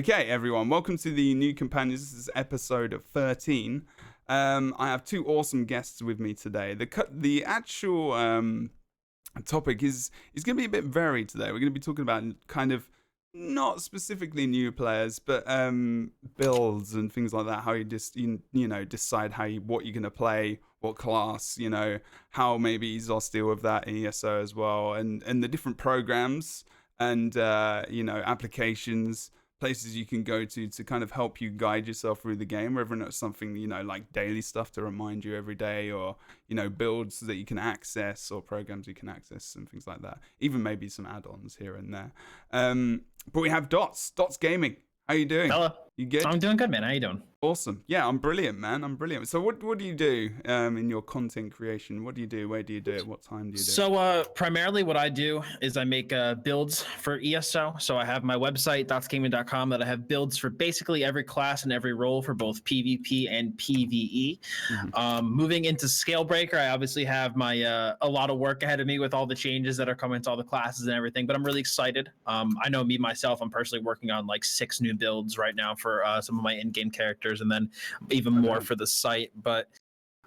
Okay, everyone, welcome to the new companions. This is episode 13. I have two awesome guests with me today. The actual topic is going to be a bit varied today. We're going to be talking about kind of not specifically new players, but builds and things like that. How you just you know decide what you're going to play, what class, how maybe ESO deal with that in ESO as well, and the different programs and applications, places you can go to kind of help you guide yourself through the game, whether or not it's something, like daily stuff to remind you every day, or, builds that you can access, or programs you can access and things like that. Even maybe some add-ons here and there. But we have Dottz Gaming. How you doing? Hello. You good? I'm doing good, man. How you doing? Awesome. Yeah, I'm brilliant, man. I'm brilliant. So what do you do in your content creation? What do you do? Where do you do it? What time do you do it? So primarily what I do is I make builds for ESO. So I have my website, dottsgaming.com, that I have builds for basically every class and every role for both PvP and PvE. Mm-hmm. Moving into Scalebreaker, I obviously have my a lot of work ahead of me with all the changes that are coming to all the classes and everything, but I'm really excited. I know myself, I'm personally working on like 6 new builds right now for some of my in-game characters, and then even more for the site. But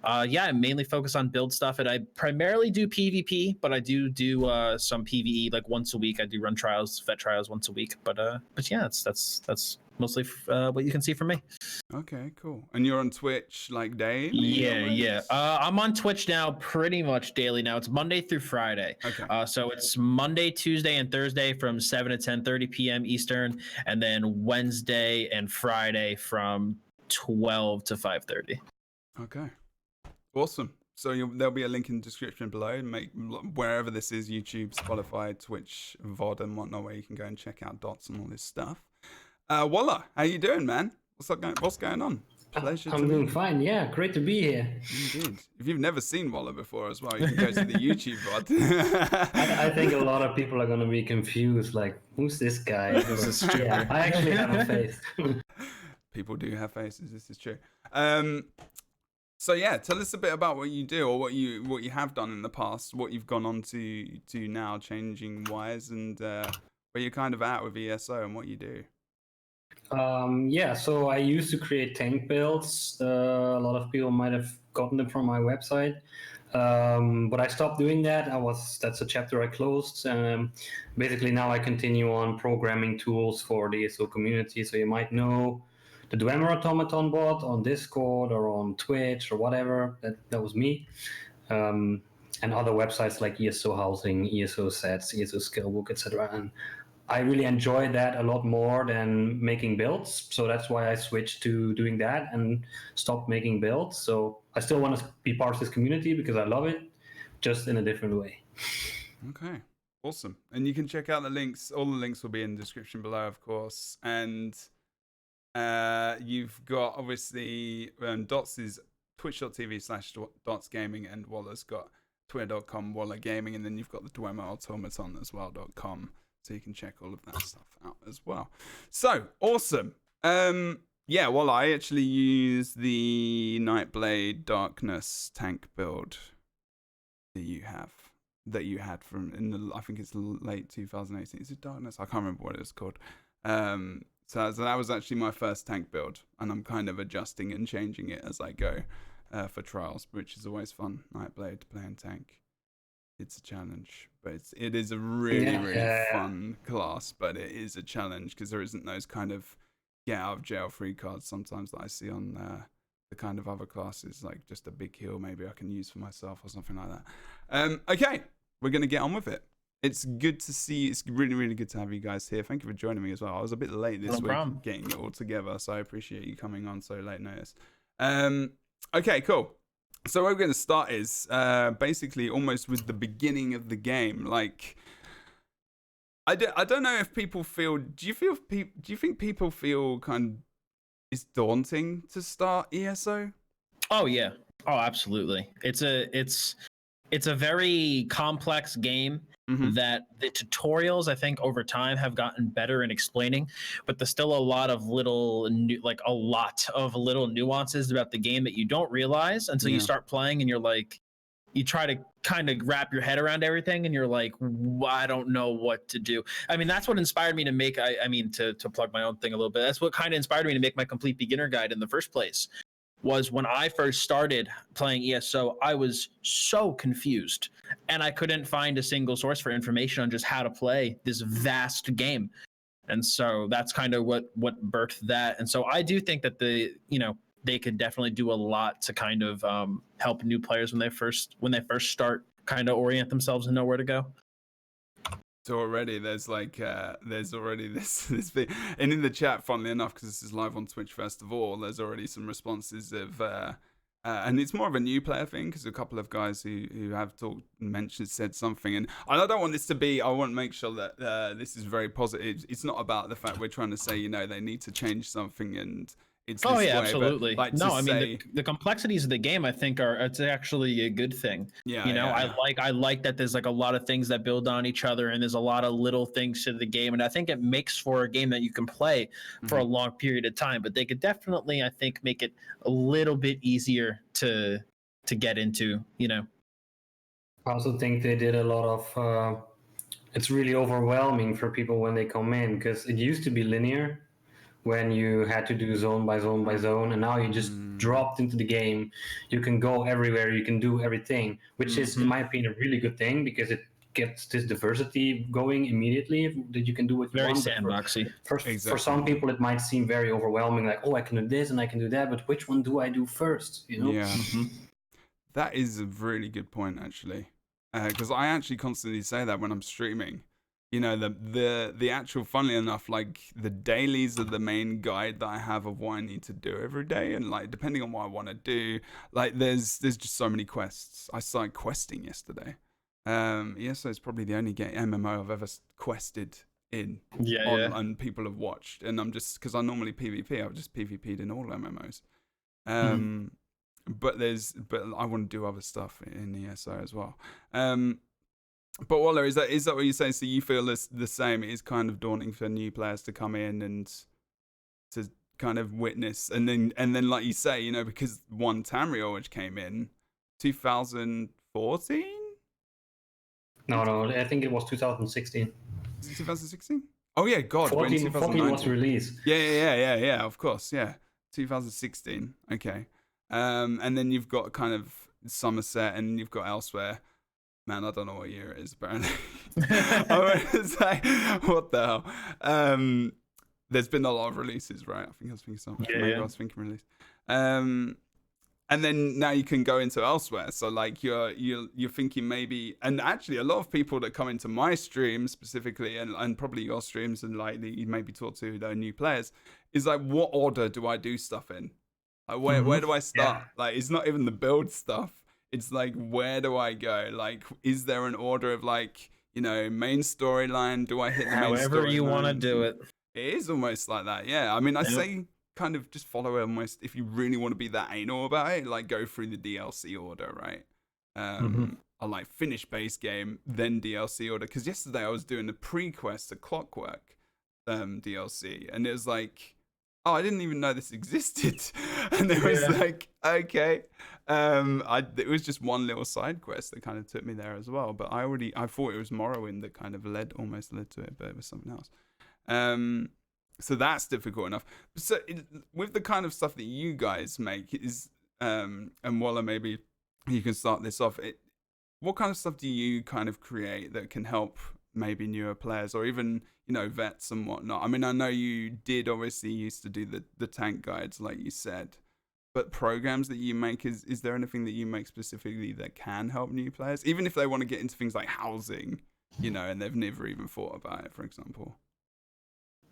I mainly focus on build stuff, and I primarily do PvP, but I do some PvE like once a week. I do run trials, vet trials once a week. But yeah, that's mostly what you can see from me. Okay, cool. And you're on Twitch like daily? Yeah. I'm on Twitch now pretty much daily now. It's Monday through Friday. Okay. So it's Monday, Tuesday, and Thursday from 7 to 10:30 p.m. Eastern, and then Wednesday and Friday from 12 to 5:30. Okay. Awesome. So there'll be a link in the description below. Wherever this is, YouTube, Spotify, Twitch, VOD, and whatnot, where you can go and check out Dottz and all this stuff. Woeler, how you doing, man? What's going on? Pleasure. I'm doing fine. Yeah, great to be here. Indeed. If you've never seen Woeler before as well, you can go to the YouTube VOD. I think a lot of people are going to be confused. Like, who's this guy? Yeah, I actually have a face. People do have faces. This is true. So yeah, tell us a bit about what you do, or what you have done in the past, what you've gone on to now, changing wise, and where you're kind of at with ESO and what you do. So I used to create tank builds. A lot of people might have gotten them from my website, but I stopped doing that. That's a chapter I closed. Basically now I continue on programming tools for the ESO community. So you might know the Dwemer Automaton bot on Discord or on Twitch or whatever. That was me. And other websites like ESO Housing, ESO Sets, ESO Skillbook, etc. And I really enjoy that a lot more than making builds. So that's why I switched to doing that and stopped making builds. So I still want to be part of this community because I love it, just in a different way. Okay, awesome. And you can check out the links. All the links will be in the description below, of course. And you've got, obviously, Dottz is twitch.tv/Dottz Gaming, and Woeler's got twitter.com Woeler Gaming, and then you've got the Dwemer Automaton as well.com. So you can check all of that stuff out as well. So, awesome. Well, I actually use the Nightblade Darkness tank build that you had from I think it's late 2018. Is it Darkness? I can't remember what it was called. So that was actually my first tank build, and I'm kind of adjusting and changing it as I go for trials, which is always fun. Nightblade playing tank. It's a challenge, but it is a really fun class, but it is a challenge because there isn't those kind of get out of jail free cards sometimes that I see on the kind of other classes, like just a big heal maybe I can use for myself or something like that. Okay, we're going to get on with it. It's good to see. It's really, really good to have you guys here. Thank you for joining me as well. I was a bit late this week getting it all together, so I appreciate you coming on so late notice. Okay, cool. So where we're going to start is basically almost with the beginning of the game. Like, I don't know if people feel. Do you think people feel kind of it's daunting to start ESO? Oh yeah. Oh, absolutely. It's a very complex game. Mm-hmm. That the tutorials, I think, over time have gotten better in explaining, but there's still a lot of little nuances about the game that you don't realize until you start playing, and you're like, you try to kind of wrap your head around everything, and you're like, I don't know what to do. I mean, that's what inspired me to make. I mean, to plug my own thing a little bit. That's what kind of inspired me to make my complete beginner guide in the first place. Was when I first started playing ESO, I was so confused, and I couldn't find a single source for information on just how to play this vast game. And so that's kind of what birthed that. And so I do think that they could definitely do a lot to kind of help new players when they first start, kind of orient themselves and know where to go. So already there's already this thing, and in the chat, funnily enough, because this is live on Twitch first of all, there's already some responses of and it's more of a new player thing, because a couple of guys who have said something, and I don't want this to be, I want to make sure that this is very positive. It's not about the fact we're trying to say, they need to change something and it's this way, absolutely. But, no, I mean the complexities of the game, I think it's actually a good thing. Yeah, I like that there's like a lot of things that build on each other, and there's a lot of little things to the game, and I think it makes for a game that you can play for a long period of time. But they could definitely, I think, make it a little bit easier to get into. I also think they did a lot of. It's really overwhelming for people when they come in, because it used to be linear, when you had to do zone by zone by zone, and now you just dropped into the game. You can go everywhere, you can do everything, which is, in my opinion, a really good thing, because it gets this diversity going immediately, that you can do what you want. Very sandboxy. For some people, it might seem very overwhelming, like, oh, I can do this and I can do that, but which one do I do first? Yeah. That is a really good point, actually, because I actually constantly say that when I'm streaming. The actual, funnily enough, like the dailies are the main guide that I have of what I need to do every day, and like depending on what I want to do, like there's just so many quests. I started questing yesterday. ESO is probably the only MMO I've ever quested in. And people have watched, and I'm just, because I normally PvP, I've just PvP'd in all MMOs. But I want to do other stuff in ESO as well. But Woeler, is that what you're saying? So you feel the same? It is kind of daunting for new players to come in and to kind of witness, and then like you say, because one Tamriel which came in 2014. No, I think it was 2016. 2016? Oh yeah, God, 14 was released. Yeah, of course, yeah, 2016. Okay, and then you've got kind of Somerset, and you've got elsewhere. Man, I don't know what year it is, apparently. I was like, what the hell? There's been a lot of releases, right? I think I was thinking something. I was thinking release. And then now you can go into elsewhere. So like you're thinking maybe, and actually a lot of people that come into my stream specifically, and probably your streams, and like that you maybe talk to the new players, is like, what order do I do stuff in? Like where do I start? Yeah. Like it's not even the build stuff. It's like, where do I go? Like, is there an order of like, main storyline? Do I hit the main storyline? However you want to do it. It is almost like that, yeah. I mean, I say kind of just follow it almost, if you really want to be that anal about it, like go through the DLC order, right? I like finish base game, then DLC order. Because yesterday I was doing the pre-quest, the Clockwork DLC, and it was like, oh, I didn't even know this existed. And it was like, okay. It was just one little side quest that kind of took me there as well. But I thought it was Morrowind that kind of almost led to it, but it was something else. So that's difficult enough. So with the kind of stuff that you guys make, is and Woeler, maybe you can start this off. What kind of stuff do you kind of create that can help maybe newer players, or even vets and whatnot? I mean, I know you did obviously used to do the tank guides, like you said, but programs that you make, is there anything that you make specifically that can help new players, even if they want to get into things like housing, and they've never even thought about it, for example?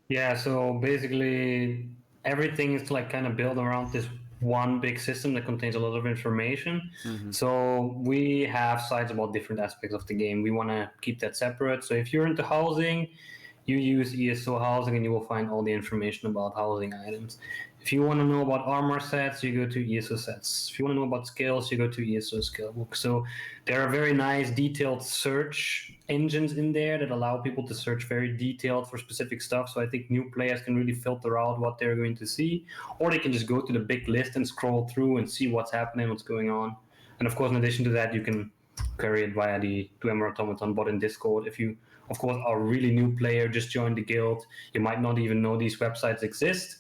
Yeah, so basically everything is like kind of built around this one big system that contains a lot of information. So we have sites about different aspects of the game. We want to keep that separate. So if you're into housing, you use ESO housing and you will find all the information about housing items. If you want to know about armor sets, you go to ESO sets. If you want to know about skills, you go to ESO skill book. So there are very nice detailed search engines in there that allow people to search very detailed for specific stuff. So I think new players can really filter out what they're going to see, or they can just go to the big list and scroll through and see what's happening, what's going on. And of course, in addition to that, you can query it via the 2 Automaton bot in Discord. If you, of course, are a really new player, just joined the guild, you might not even know these websites exist.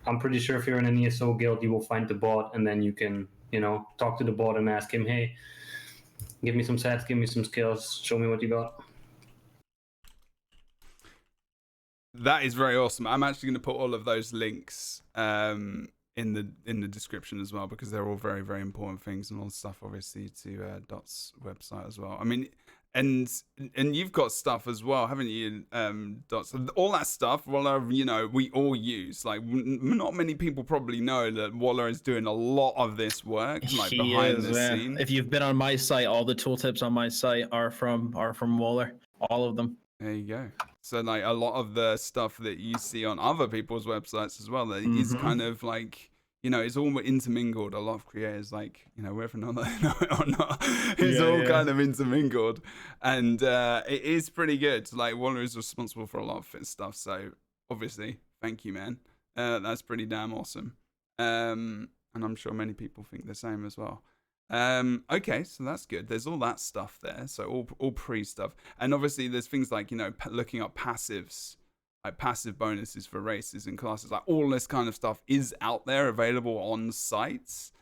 I'm pretty sure if you're in an ESO guild, you will find the bot, and then you can, talk to the bot and ask him, hey, give me some sets, give me some skills, show me what you got. That is very awesome. I'm actually going to put all of those links in the description as well, because they're all very, very important things, and all the stuff obviously to Dott's website as well. I mean, and you've got stuff as well, haven't you, Dott's? All that stuff, Woeler, we all use. Like, not many people probably know that Woeler is doing a lot of this work, like behind the scene. If you've been on my site, all the tooltips on my site are from Woeler, all of them. There you go. So, like, a lot of the stuff that you see on other people's websites as well, that is kind of like, it's all intermingled. A lot of creators, like, whether or not they know it or not, it's all kind of intermingled. And it is pretty good. Like, Woeler is responsible for a lot of fit stuff. So, obviously, thank you, man. That's pretty damn awesome. And I'm sure many people think the same as well. Okay, so that's good. There's all that stuff there, so all pre stuff, and obviously there's things like looking up passives, like passive bonuses for races and classes, like all this kind of stuff is out there available on sites.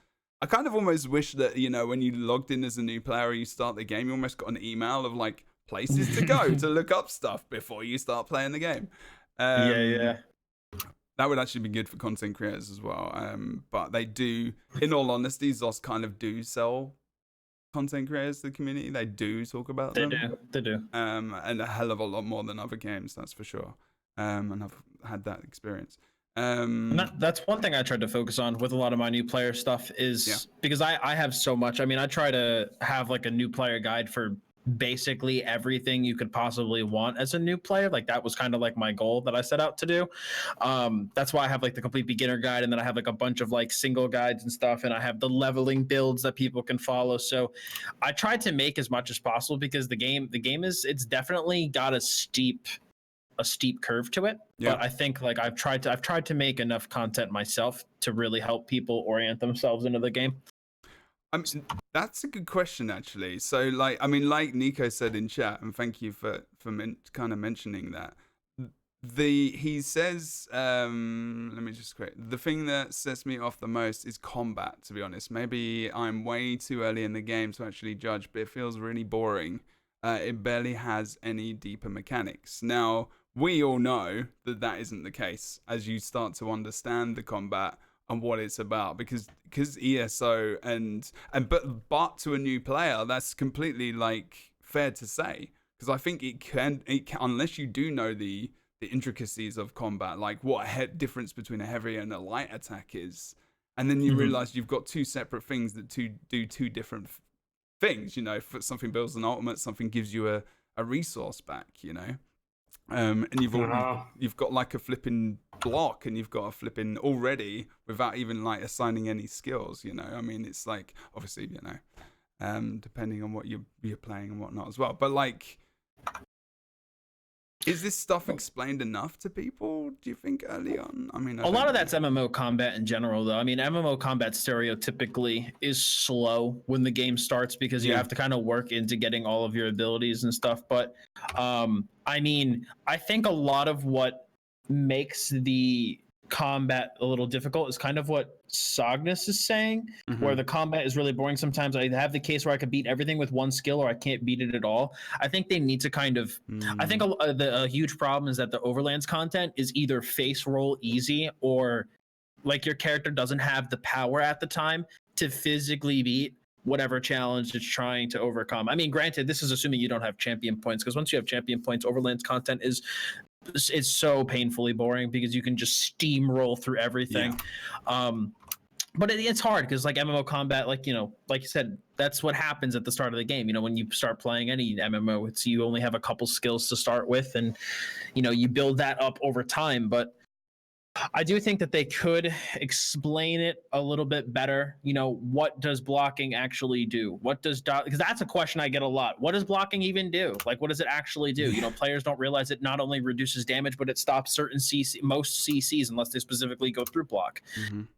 I kind of almost wish that when you logged in as a new player or you start the game, you almost got an email of like places to go to look up stuff before you start playing the game. That would actually be good for content creators as well. But they do, in all honesty, ZOS kind of do sell content creators to the community. They do talk about them. They do. And a hell of a lot more than other games, that's for sure. And I've had that experience. That's one thing I tried to focus on with a lot of my new player stuff is because I have so much. I mean, I try to have like a new player guide for basically everything you could possibly want as a new player. Like that was kind of like my goal that I set out to do. That's why I have like the complete beginner guide, and then I have like a bunch of like single guides and stuff, and I have the leveling builds that people can follow. So I tried to make as much as possible, because the game it's definitely got a steep curve to it. But I think like I've tried to make enough content myself to really help people orient themselves into the game. That's a good question, actually. So, like Nico said in chat, and thank you for kind of mentioning that. He says, let me just quote, the thing that sets me off the most is combat, to be honest. Maybe I'm way too early in the game to actually judge, but it feels really boring. It barely has any deeper mechanics. Now, we all know that isn't the case as you start to understand the combat and what it's about, because ESO but to a new player, that's completely like fair to say, because I think it can unless you do know the intricacies of combat, like what a difference between a heavy and a light attack is, and then you realize you've got two separate things that do two different things. Something builds an ultimate, something gives you a resource back. And you've got like a flipping block, and you've got a flipping already without even like assigning any skills. I mean, it's like obviously depending on what you're playing and whatnot as well. But like, is this stuff explained enough to people, do you think, early on? I mean, a lot of that's MMO combat in general, though. I mean, MMO combat stereotypically is slow when the game starts, because you have to kind of work into getting all of your abilities and stuff. But I mean, I think a lot of what makes the combat a little difficult is kind of what Sognus is saying, where the combat is really boring sometimes. I have the case where I could beat everything with one skill, or I can't beat it at all. I think they need to kind of I think a huge problem is that the Overlands content is either face roll easy, or like your character doesn't have the power at the time to physically beat whatever challenge it's trying to overcome. I mean, granted, this is assuming you don't have champion points, because once you have champion points, Overlands content is so painfully boring, because you can just steamroll through everything. But it's hard, because like MMO combat, like you said, that's what happens at the start of the game. When you start playing any MMO, it's you only have a couple skills to start with, and you build that up over time. But I do think that they could explain it a little bit better. You know, what does blocking actually do? What does because that's a question I get a lot. What does blocking even do? Like, what does it actually do? You know, players don't realize it not only reduces damage, but it stops certain most CCs unless they specifically go through block.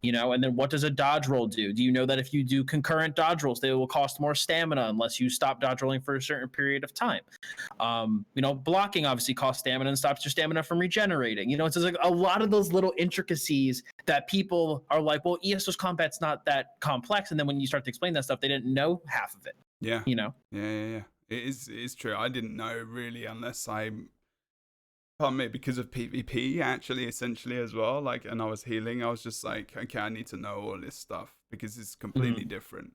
You know, and then what does a dodge roll do? Do you know that if you do concurrent dodge rolls, they will cost more stamina unless you stop dodge rolling for a certain period of time? You know, blocking obviously costs stamina and stops your stamina from regenerating. You know, it's just like a lot of those little intricacies that people are like, well, ESO's combat's not that complex. And then when you start to explain that stuff, they didn't know half of it. Yeah. You know? Yeah. It is true. I didn't know really unless pardon me, because of PvP actually, essentially as well. Like, and I was healing. I was just like, okay, I need to know all this stuff because it's completely different.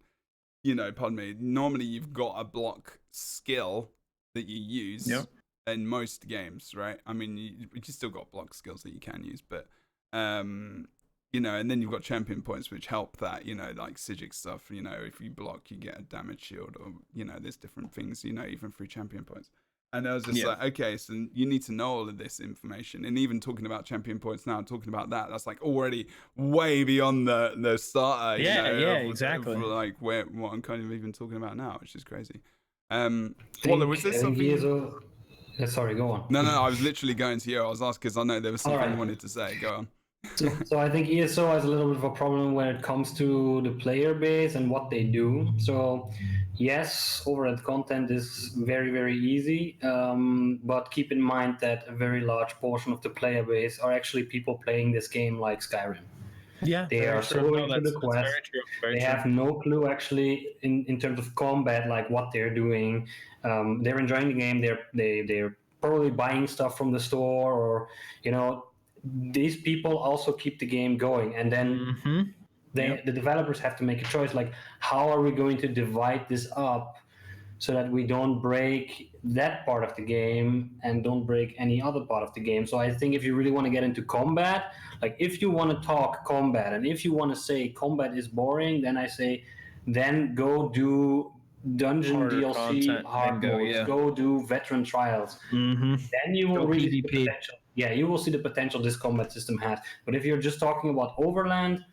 You know, pardon me. Normally you've got a block skill that you use in most games, right? I mean, you still got block skills that you can use, but you know, and then you've got champion points which help that, you know, like Sigic stuff. You know, if you block, you get a damage shield, or you know, there's different things, you know, even through champion points. And I was just like, okay, so you need to know all of this information. And even talking about champion points now, talking about that's like already way beyond the starter. Exactly. Like what I'm kind of even talking about now, which is crazy. Woeler, was there something? Sorry, go on. No, I was literally going to you. I was asking because I know there was something you wanted to say. Go on. So I think ESO has a little bit of a problem when it comes to the player base and what they do. So yes, overhead content is very, very easy, but keep in mind that a very large portion of the player base are actually people playing this game like Skyrim. Yeah, they are so into the quest. They have no clue actually in terms of combat, like what they're doing. They're enjoying the game. They're probably buying stuff from the store, or you know, these people also keep the game going. And then the developers have to make a choice, like how are we going to divide this up so that we don't break that part of the game and don't break any other part of the game. So I think if you really want to get into combat, like if you want to talk combat and if you want to say combat is boring, then I say then go do dungeon harder DLC hard modes, go do veteran trials. Then you will really see the potential. Yeah, you will see the potential this combat system has. But if you're just talking about Overland,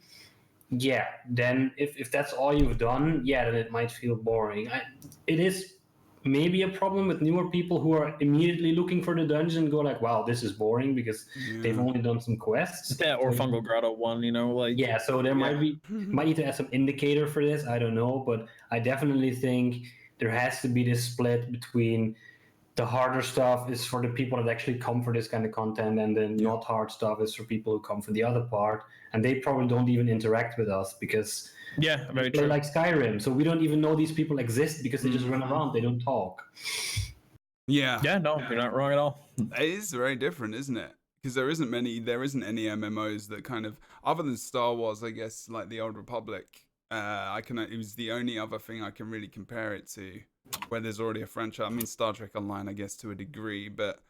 then if that's all you've done, then it might feel boring. It is maybe a problem with newer people who are immediately looking for the dungeon and go like, wow, this is boring because they've only done some quests. Yeah, or Fungal Grotto 1, you know, like so there might need to add some indicator for this. I don't know, but I definitely think there has to be this split between the harder stuff is for the people that actually come for this kind of content, and then not hard stuff is for people who come for the other part, and they probably don't even interact with us because very play true. like Skyrim, so we don't even know these people exist because they just run around, they don't talk. No, you're not wrong at all. It is very different, isn't it? Because there isn't any MMOs that kind of, other than Star Wars, I guess, like the Old Republic. It was the only other thing I can really compare it to, where there's already a franchise. I mean, Star Trek Online, I guess, to a degree, but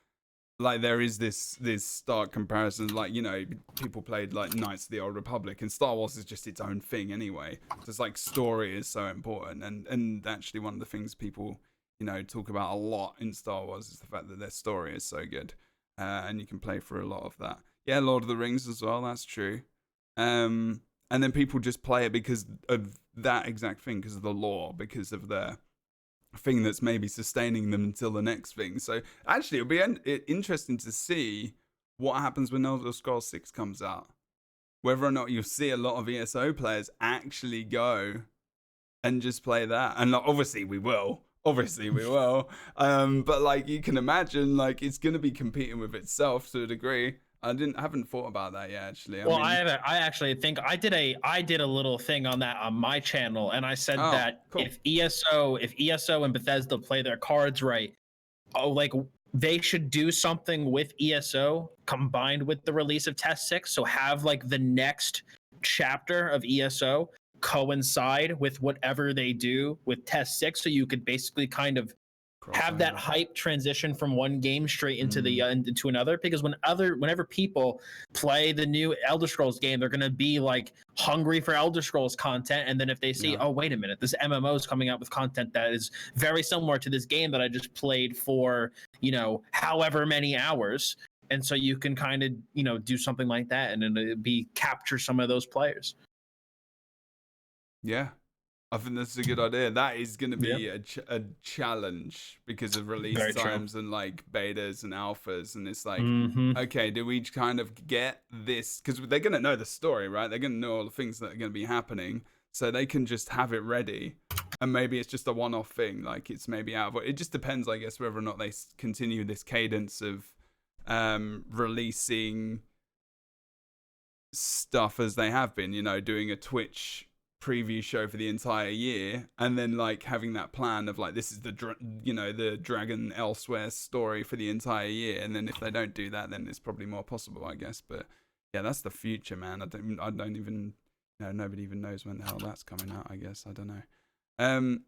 like there is this stark comparison. Like, you know, people played like Knights of the Old Republic, and Star Wars is just its own thing anyway. So it's like story is so important, and actually one of the things people, you know, talk about a lot in Star Wars is the fact that their story is so good, and you can play through a lot of that. Yeah, Lord of the Rings as well. That's true. And then people just play it because of that exact thing, because of the lore, because of the thing that's maybe sustaining them until the next thing. So actually, it'll be interesting to see what happens when Elder Scrolls 6 comes out. Whether or not you'll see a lot of ESO players actually go and just play that. And obviously we will. But like you can imagine, like it's going to be competing with itself to a degree. I haven't thought about that yet, actually. I actually think I did a little thing on that on my channel, and I said that cool. if ESO and Bethesda play their cards right, like they should do something with ESO combined with the release of Test 6. So have like the next chapter of ESO coincide with whatever they do with Test 6, so you could basically kind of have that hype transition from one game straight into into another, because whenever people play the new Elder Scrolls game, they're going to be like hungry for Elder Scrolls content, and then if they see oh wait a minute, this MMO is coming out with content that is very similar to this game that I just played for, you know, however many hours, And so you can kind of, do something like that, and it'd be capture some of those players. Yeah, I think that's a good idea. That is going to be a challenge because of release Very true. times and like betas and alphas. And it's like, Mhm. okay, do we kind of get this? Because they're going to know the story, right? They're going to know all the things that are going to be happening. So they can just have it ready. And maybe it's just a one-off thing. Like it's maybe out of it. Just depends, I guess, whether or not they continue this cadence of releasing stuff as they have been, doing a Twitch preview show for the entire year, and then like having that plan of like, this is the Dragon Elsewhere story for the entire year. And then if they don't do that, then it's probably more possible, I guess. But yeah, that's the future, man. I don't even nobody even knows when the hell that's coming out, I guess. I don't know.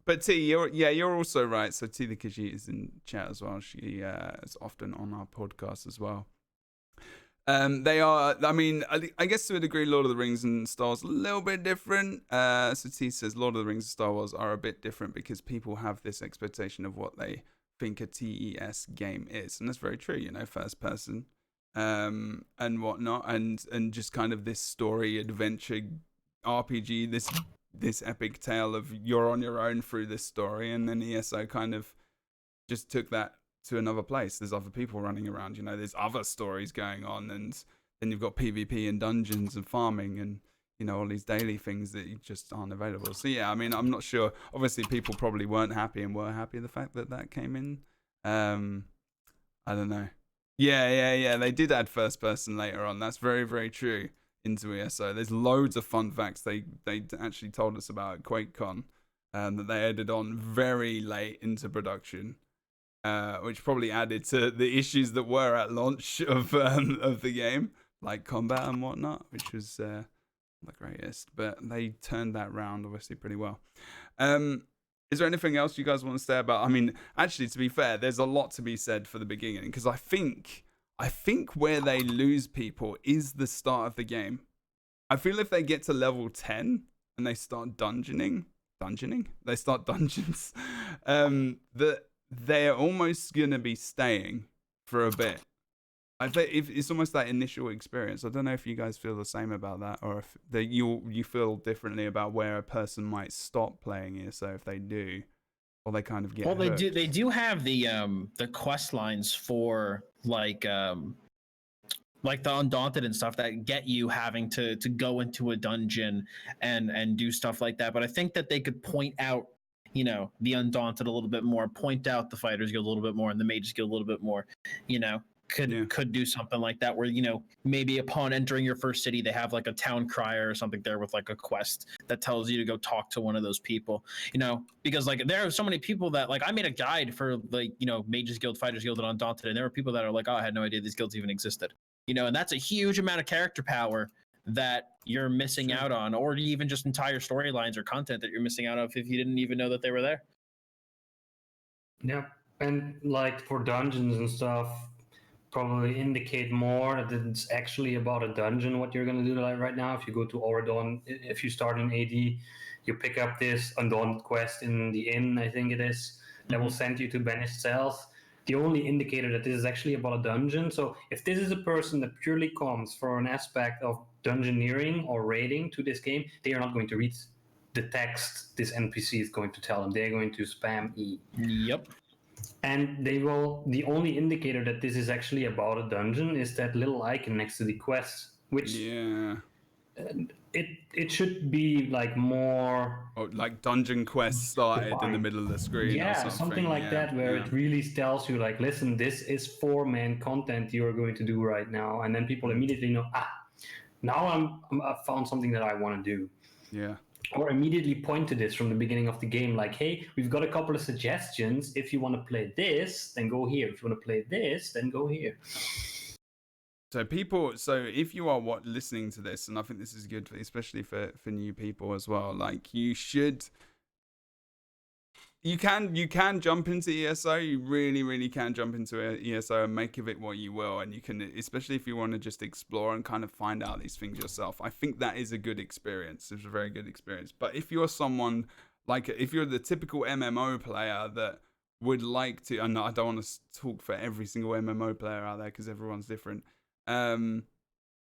But T, you're also right. So T the Khajiit is in chat as well. She is often on our podcast as well. They are, I mean, I guess to a degree, Lord of the Rings and Star Wars a little bit different. So T says Lord of the Rings and Star Wars are a bit different because people have this expectation of what they think a TES game is, and that's very true. First person, and whatnot, and just kind of this story adventure RPG, this epic tale of you're on your own through this story, and then ESO kind of just took that to another place. There's other people running around, there's other stories going on, and then you've got PvP and dungeons and farming and all these daily things that just aren't available. So yeah, I mean, I'm not sure. Obviously people probably weren't happy and were happy the fact that came in. I don't know. Yeah, they did add first person later on. That's very, very true into ESO. There's loads of fun facts they actually told us about at QuakeCon, that they added on very late into production, which probably added to the issues that were at launch of the game, like combat and whatnot, which was the greatest. But they turned that round obviously pretty well. Is there anything else you guys want to say about? I mean, actually, to be fair, there's a lot to be said for the beginning, because I think where they lose people is the start of the game. I feel if they get to level 10 and they start they start dungeons, that they're almost gonna be staying for a bit. I think it's almost that initial experience. I don't know if you guys feel the same about that, or if you feel differently about where a person might stop playing ESO if they do, or they kind of get. Well, hooked. they do have the quest lines for like the Undaunted and stuff that get you having to go into a dungeon and do stuff like that. But I think that they could point out, the Undaunted a little bit more, point out the Fighters Guild a little bit more, and the Mages Guild a little bit more, could do something like that where, maybe upon entering your first city, they have like a town crier or something there with like a quest that tells you to go talk to one of those people, because like there are so many people that, like, I made a guide for like, Mages Guild, Fighters Guild, and Undaunted, and there were people that are like, oh, I had no idea these guilds even existed, and that's a huge amount of character power that you're missing out on, or even just entire storylines or content that you're missing out of if you didn't even know that they were there. Yeah, and like for dungeons and stuff, probably indicate more that it's actually about a dungeon, what you're going to do like right now. If you go to Auradon, if you start in AD, you pick up this Undaunted quest in the inn, I think it is, that will send you to Banished Cells. The only indicator that this is actually about a dungeon. So if this is a person that purely comes for an aspect of dungeoneering or raiding to this game, they are not going to read the text this NPC is going to tell them. They're going to spam E. Yep. And they will. The only indicator that this is actually about a dungeon is that little icon next to the quest, which it should be like more. Oh, like dungeon quest started in the middle of the screen. Yeah, or something like that, where it really tells you, like, listen, this is 4-man content you are going to do right now, and then people immediately know, now I found something that I want to do. Yeah. Or immediately point to this from the beginning of the game, like, hey, we've got a couple of suggestions. If you want to play this, then go here. If you want to play this, then go here. So if you are listening to this, and I think this is good, especially for new people as well, like you can jump into ESO. You really, really can jump into ESO and make of it what you will. And you can, especially if you want to just explore and kind of find out these things yourself. I think that is a good experience. It's a very good experience. But if you're someone, like if you're the typical MMO player that would like to, and I don't want to talk for every single MMO player out there because everyone's different, and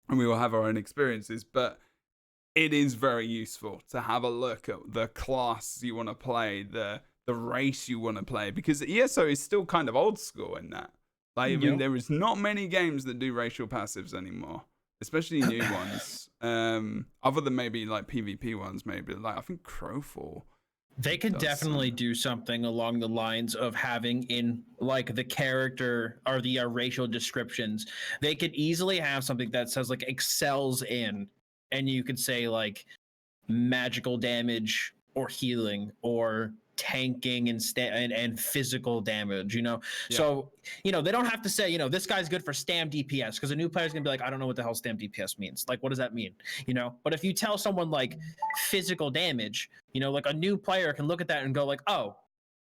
we all have our own experiences, but it is very useful to have a look at the class you want to play, the race you want to play, because ESO is still kind of old school in that. Like, I mean, there is not many games that do racial passives anymore, especially new ones. Other than maybe like PvP ones, maybe like I think Crowfall. They could definitely do something along the lines of having in like the character or the racial descriptions. They could easily have something that says like excels in, and you could say like magical damage or healing or tanking and physical damage, you know. Yeah. So, you know, they don't have to say, you know, this guy's good for stam DPS, because a new player's gonna be like, I don't know what the hell stam DPS means. Like, what does that mean? You know, but if you tell someone like physical damage, you know, like a new player can look at that and go like, oh,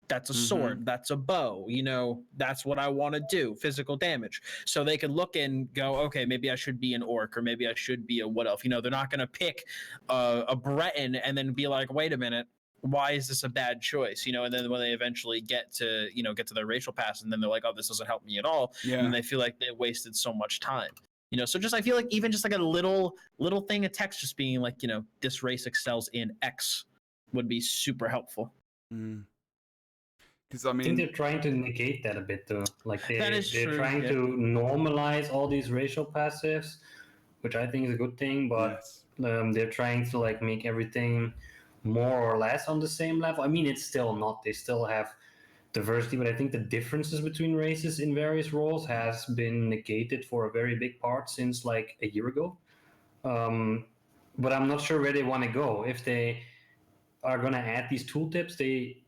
that's a sword, that's a bow, you know, that's what I want to do, physical damage. So they can look and go, okay, maybe I should be an orc, or maybe I should be a what elf. You know, they're not going to pick a Breton and then be like, wait a minute, why is this a bad choice? You know, and then when they eventually get to, you know, get to their racial pass, and then they're like, oh, this doesn't help me at all. Yeah. And they feel like they wasted so much time. You know, so just I feel like even just like a little thing of text just being like, you know, this race excels in X would be super helpful. Because I mean, I think they're trying to negate that a bit, though. Like they're true, trying to normalize all these racial passives, which I think is a good thing. But they're trying to like make everything more or less on the same level. I mean, it's still not. They still have diversity, but I think the differences between races in various roles has been negated for a very big part since like a year ago. But I'm not sure where they want to go. If they are going to add these tooltips,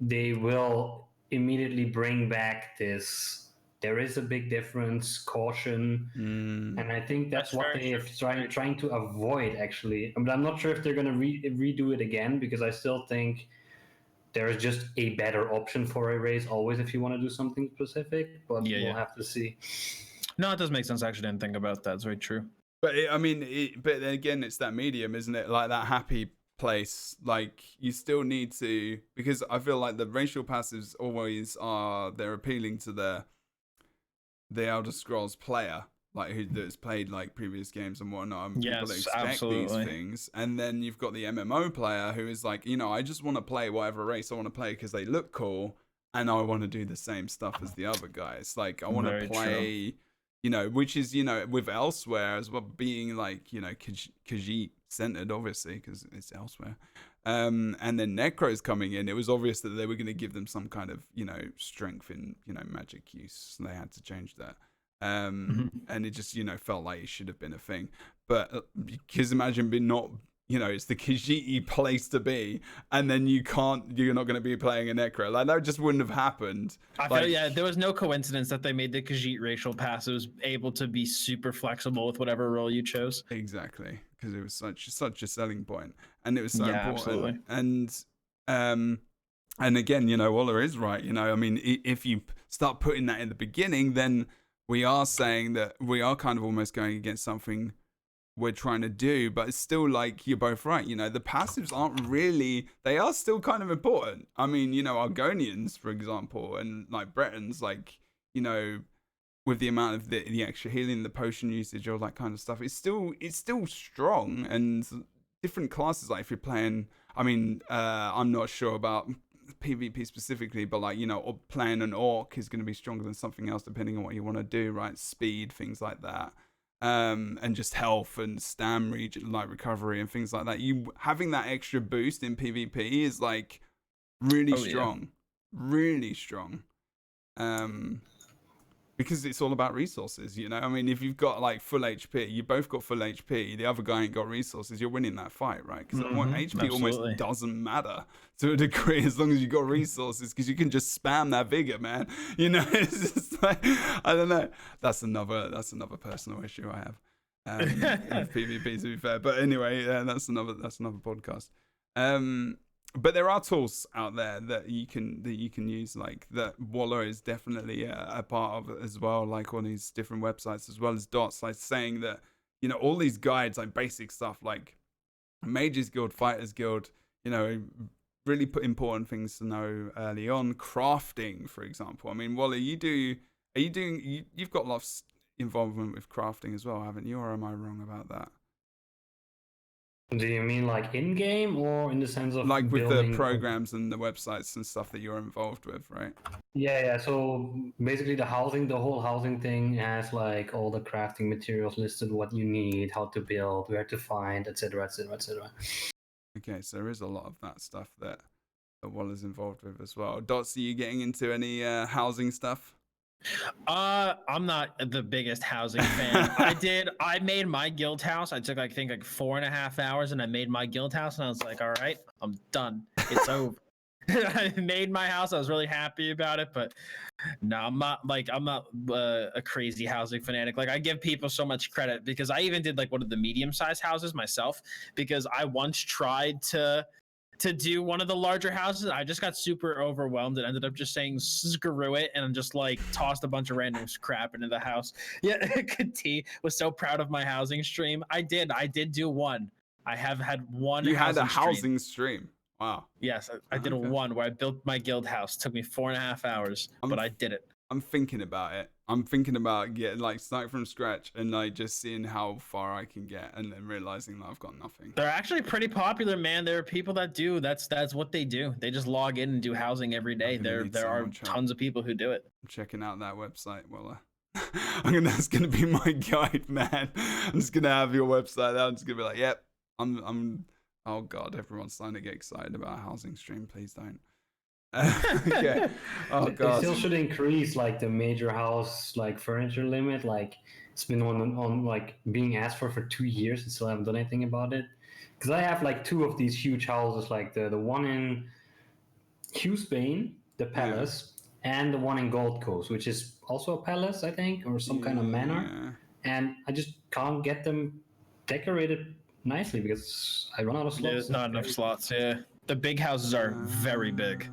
they will immediately bring back this, there is a big difference, caution, and I think that's what they are trying to avoid, actually. But I'm not sure if they're going to redo it again, because I still think there is just a better option for a race always if you want to do something specific, but we'll have to see. No, it does make sense. I actually didn't think about that. It's very true. But but then again, it's that medium, isn't it? Like that happy place. Like you still need to, because I feel like the racial passives always are, they're appealing to the Elder Scrolls player, like that's played like previous games and whatnot. And people that expect these things, and then you've got the MMO player who is like, you know, I just want to play whatever race I want to play because they look cool, and I want to do the same stuff as the other guys. Like I want to play. True. You know, which is, you know, with Elsewhere as well, being like, you know, Khajiit centered, obviously, because it's Elsewhere. And then Necro's coming in. It was obvious that they were going to give them some kind of, you know, strength in, you know, magic use. So they had to change that. And it just, you know, felt like it should have been a thing. But because imagine being not, you know, it's the Khajiit place to be, and then you're not going to be playing a Necro. Like, that just wouldn't have happened. I feel, there was no coincidence that they made the Khajiit racial pass. It was able to be super flexible with whatever role you chose. Exactly, because it was such a selling point, and it was so important. Absolutely. And again, you know, Woeler is right. You know, I mean, if you start putting that in the beginning, then we are saying that we are kind of almost going against something we're trying to do, but it's still like, you're both right, you know, the passives aren't really, they are still kind of important. I mean, you know, Argonians, for example, and like Bretons, like, you know, with the amount of the extra healing, the potion usage, all that kind of stuff, it's still strong. And different classes, like if you're playing, I mean, I'm not sure about PvP specifically, but like, you know, playing an orc is going to be stronger than something else depending on what you want to do, right? Speed, things like that. And just health and stam region, like recovery and things like that. You having that extra boost in PvP is like really strong, really strong. Because it's all about resources, you know. I mean, if you've got like full HP, you both got full HP, the other guy ain't got resources, you're winning that fight, right? Because HP almost doesn't matter to a degree as long as you got resources, because you can just spam that vigor, man. You know, it's just like, I don't know. That's another personal issue I have with PvP, to be fair. But anyway, that's another podcast. But there are tools out there that you can use, like that Woeler is definitely a part of as well, like on these different websites, as well as Dottz, like saying that, you know, all these guides, like basic stuff like Mages Guild, Fighters Guild, you know, really important things to know early on. Crafting, for example. I mean, Woeler, you've got lots of involvement with crafting as well, haven't you? Or am I wrong about that? Do you mean like in game or in the sense of like with the building programs and the websites and stuff that you're involved with, right? Yeah. So basically, the whole housing thing has like all the crafting materials listed, what you need, how to build, where to find, etc., etc., etc. Okay, so there is a lot of that stuff that Woeler's involved with as well. Dottz, are you getting into any housing stuff? I'm not the biggest housing fan. I made my guild house. I took I think like 4.5 hours and I made my guild house and I was like, all right, I'm done. It's over. I made my house. I was really happy about it, but no, I'm not a crazy housing fanatic. Like I give people so much credit because I even did like one of the medium-sized houses myself because I once tried to do one of the larger houses. I just got super overwhelmed and ended up just saying screw it and just like tossed a bunch of random crap into the house. Yeah, T was so proud of my housing stream. I did do one. I have had one. You had a stream. housing stream. Wow. Yes, I did a one where I built my guild house. Took me 4.5 hours, but I did it. I'm thinking about it. I'm thinking about getting like starting from scratch and like just seeing how far I can get and then realizing that I've got nothing. They're actually pretty popular, man. There are people that do. That's what they do. They just log in and do housing every day. There are tons of people who do it. I'm checking out that website. Well, that's gonna be my guide, man. I'm just gonna have your website out. I'm just gonna be like, yep, I'm. Oh God, everyone's starting to get excited about a housing stream. Please don't. Okay. Oh God. They still should increase like the major house like furniture limit. Like it's been on like being asked for 2 years and still haven't done anything about it. Because I have like 2 of these huge houses, like the one in Hugh, Spain, the palace, and the one in Gold Coast, which is also a palace, I think, or some kind of manor. And I just can't get them decorated nicely because I run out of slots. There's not enough slots. Yeah, the big houses are very big.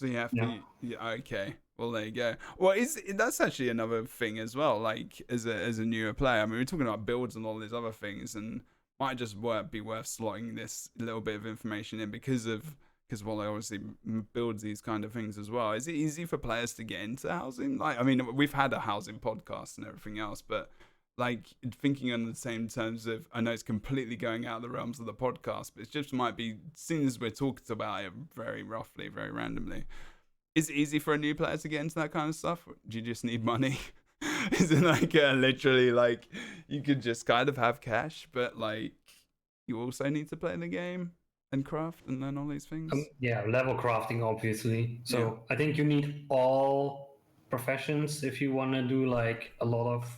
So you have to. Yeah, okay. Well, there you go. Well, that's actually another thing as well. Like as a newer player, I mean, we're talking about builds and all these other things, and might just be worth slotting this little bit of information in because Woeler obviously builds these kind of things as well. Is it easy for players to get into housing? Like, I mean, we've had a housing podcast and everything else, but like thinking on the same terms of, I know it's completely going out of the realms of the podcast, but it just might be, seeing as we're talking about it very roughly, very randomly, is it easy for a new player to get into that kind of stuff? Do you just need money? Is it like literally like you could just kind of have cash, but like you also need to play the game and craft and learn all these things? Level crafting, obviously. So I think you need all professions if you want to do like a lot of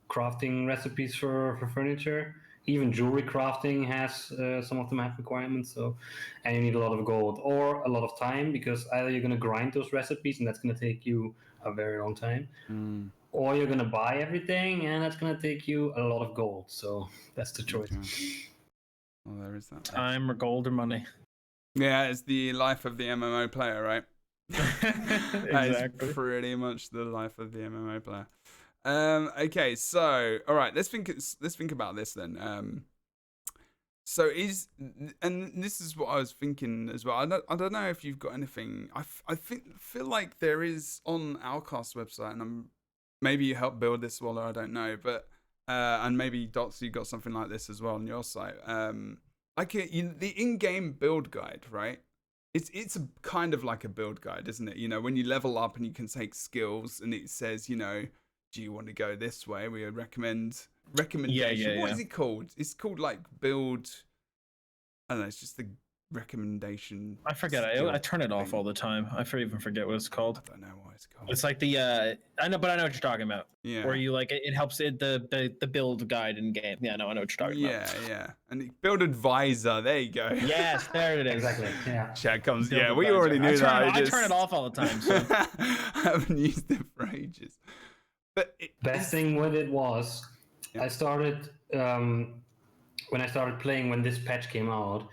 crafting recipes for furniture. Even jewelry crafting has some of them have requirements. So, and you need a lot of gold or a lot of time because either you're going to grind those recipes and that's going to take you a very long time, or you're going to buy everything and that's going to take you a lot of gold. So that's the choice. Well, there is that. Time or gold or money. Yeah, it's the life of the MMO player, right? Exactly. That is pretty much the life of the MMO player. Okay, so all right, let's think about this then. So and this is what I was thinking as well. I don't know if you've got anything. I feel like there is on Outcast website, and maybe you helped build this, Woeler, I don't know, but and maybe Dottz, you got something like this as well on your site. The in-game build guide, right? It's a kind of like a build guide, isn't it? You know, when you level up and you can take skills, and it says, you know, do you want to go this way? We recommendation. Yeah. What is it called? It's called like build. I don't know. It's just the recommendation. I forget. I turn it off all the time. I even forget what it's called. I don't know what it's called. It's like the I know what you're talking about. Yeah. Where you like it helps the build guide in game. Yeah, no, I know what you're talking about. Yeah. And the build advisor. There you go. Yes, there it is. Exactly. Yeah. Chat comes. Build yeah, we advisor. already knew that. I turn it off all the time. So. I haven't used it for ages. But best thing with it was, I started when I started playing when this patch came out.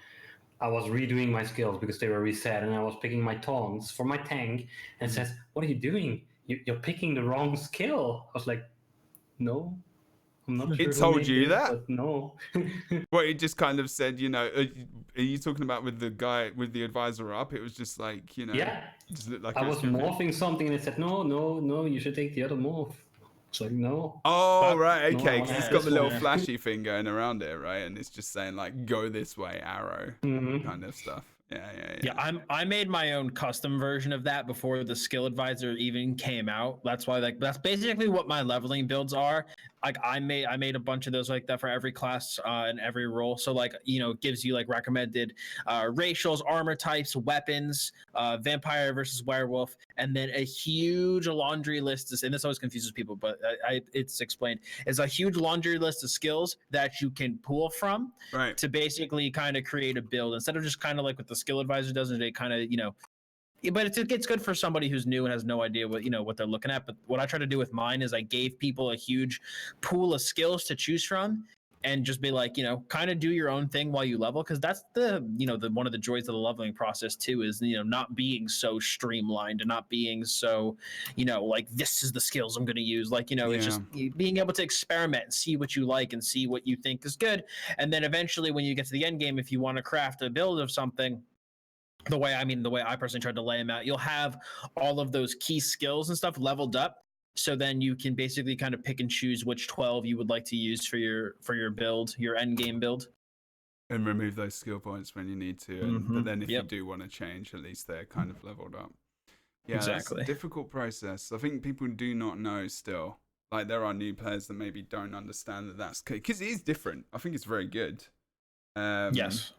I was redoing my skills because they were reset, and I was picking my taunts for my tank, and it says, "What are you doing? You're picking the wrong skill." I was like, "No, I'm not sure It who told made you this, that? but no. Well, it just kind of said, are you talking about with the guy with the advisor up? It was just like, Yeah, just looked like I it was confused. morphing something and it said, no, you should take the other morph. It's like, no. Oh, right, No, I okay, want because it's to got have the this little one. flashy thing going around it, right? And it's just saying like, go this way, arrow, kind of stuff. Yeah. I made my own custom version of that before the skill advisor even came out. That's why that's basically what my leveling builds are. Like I made a bunch of those like that for every class and every role. So like it gives you like recommended racials, armor types, weapons, vampire versus werewolf, and then a huge laundry list. And this always confuses people, but it's explained. It's a huge laundry list of skills that you can pull from Right. to basically kind of create a build instead of just kind of like what the skill advisor does. And it kind of but it's good for somebody who's new and has no idea what they're looking at. But what I try to do with mine is I gave people a huge pool of skills to choose from and just be like, kind of do your own thing while you level, because that's the one of the joys of the leveling process too is not being so streamlined and not being so like this is the skills I'm going to use, like it's just being able to experiment and see what you like and see what you think is good, and then eventually when you get to the end game, if you want to craft a build of something, the way I personally tried to lay them out, you'll have all of those key skills and stuff leveled up. So then you can basically kind of pick and choose which 12 you would like to use for your build, your end game build. And remove those skill points when you need to. But then if you do want to change, at least they're kind of leveled up. Yeah, exactly. That's a difficult process. I think people do not know still. Like there are new players that maybe don't understand that's because it is different. I think it's very good. Yes.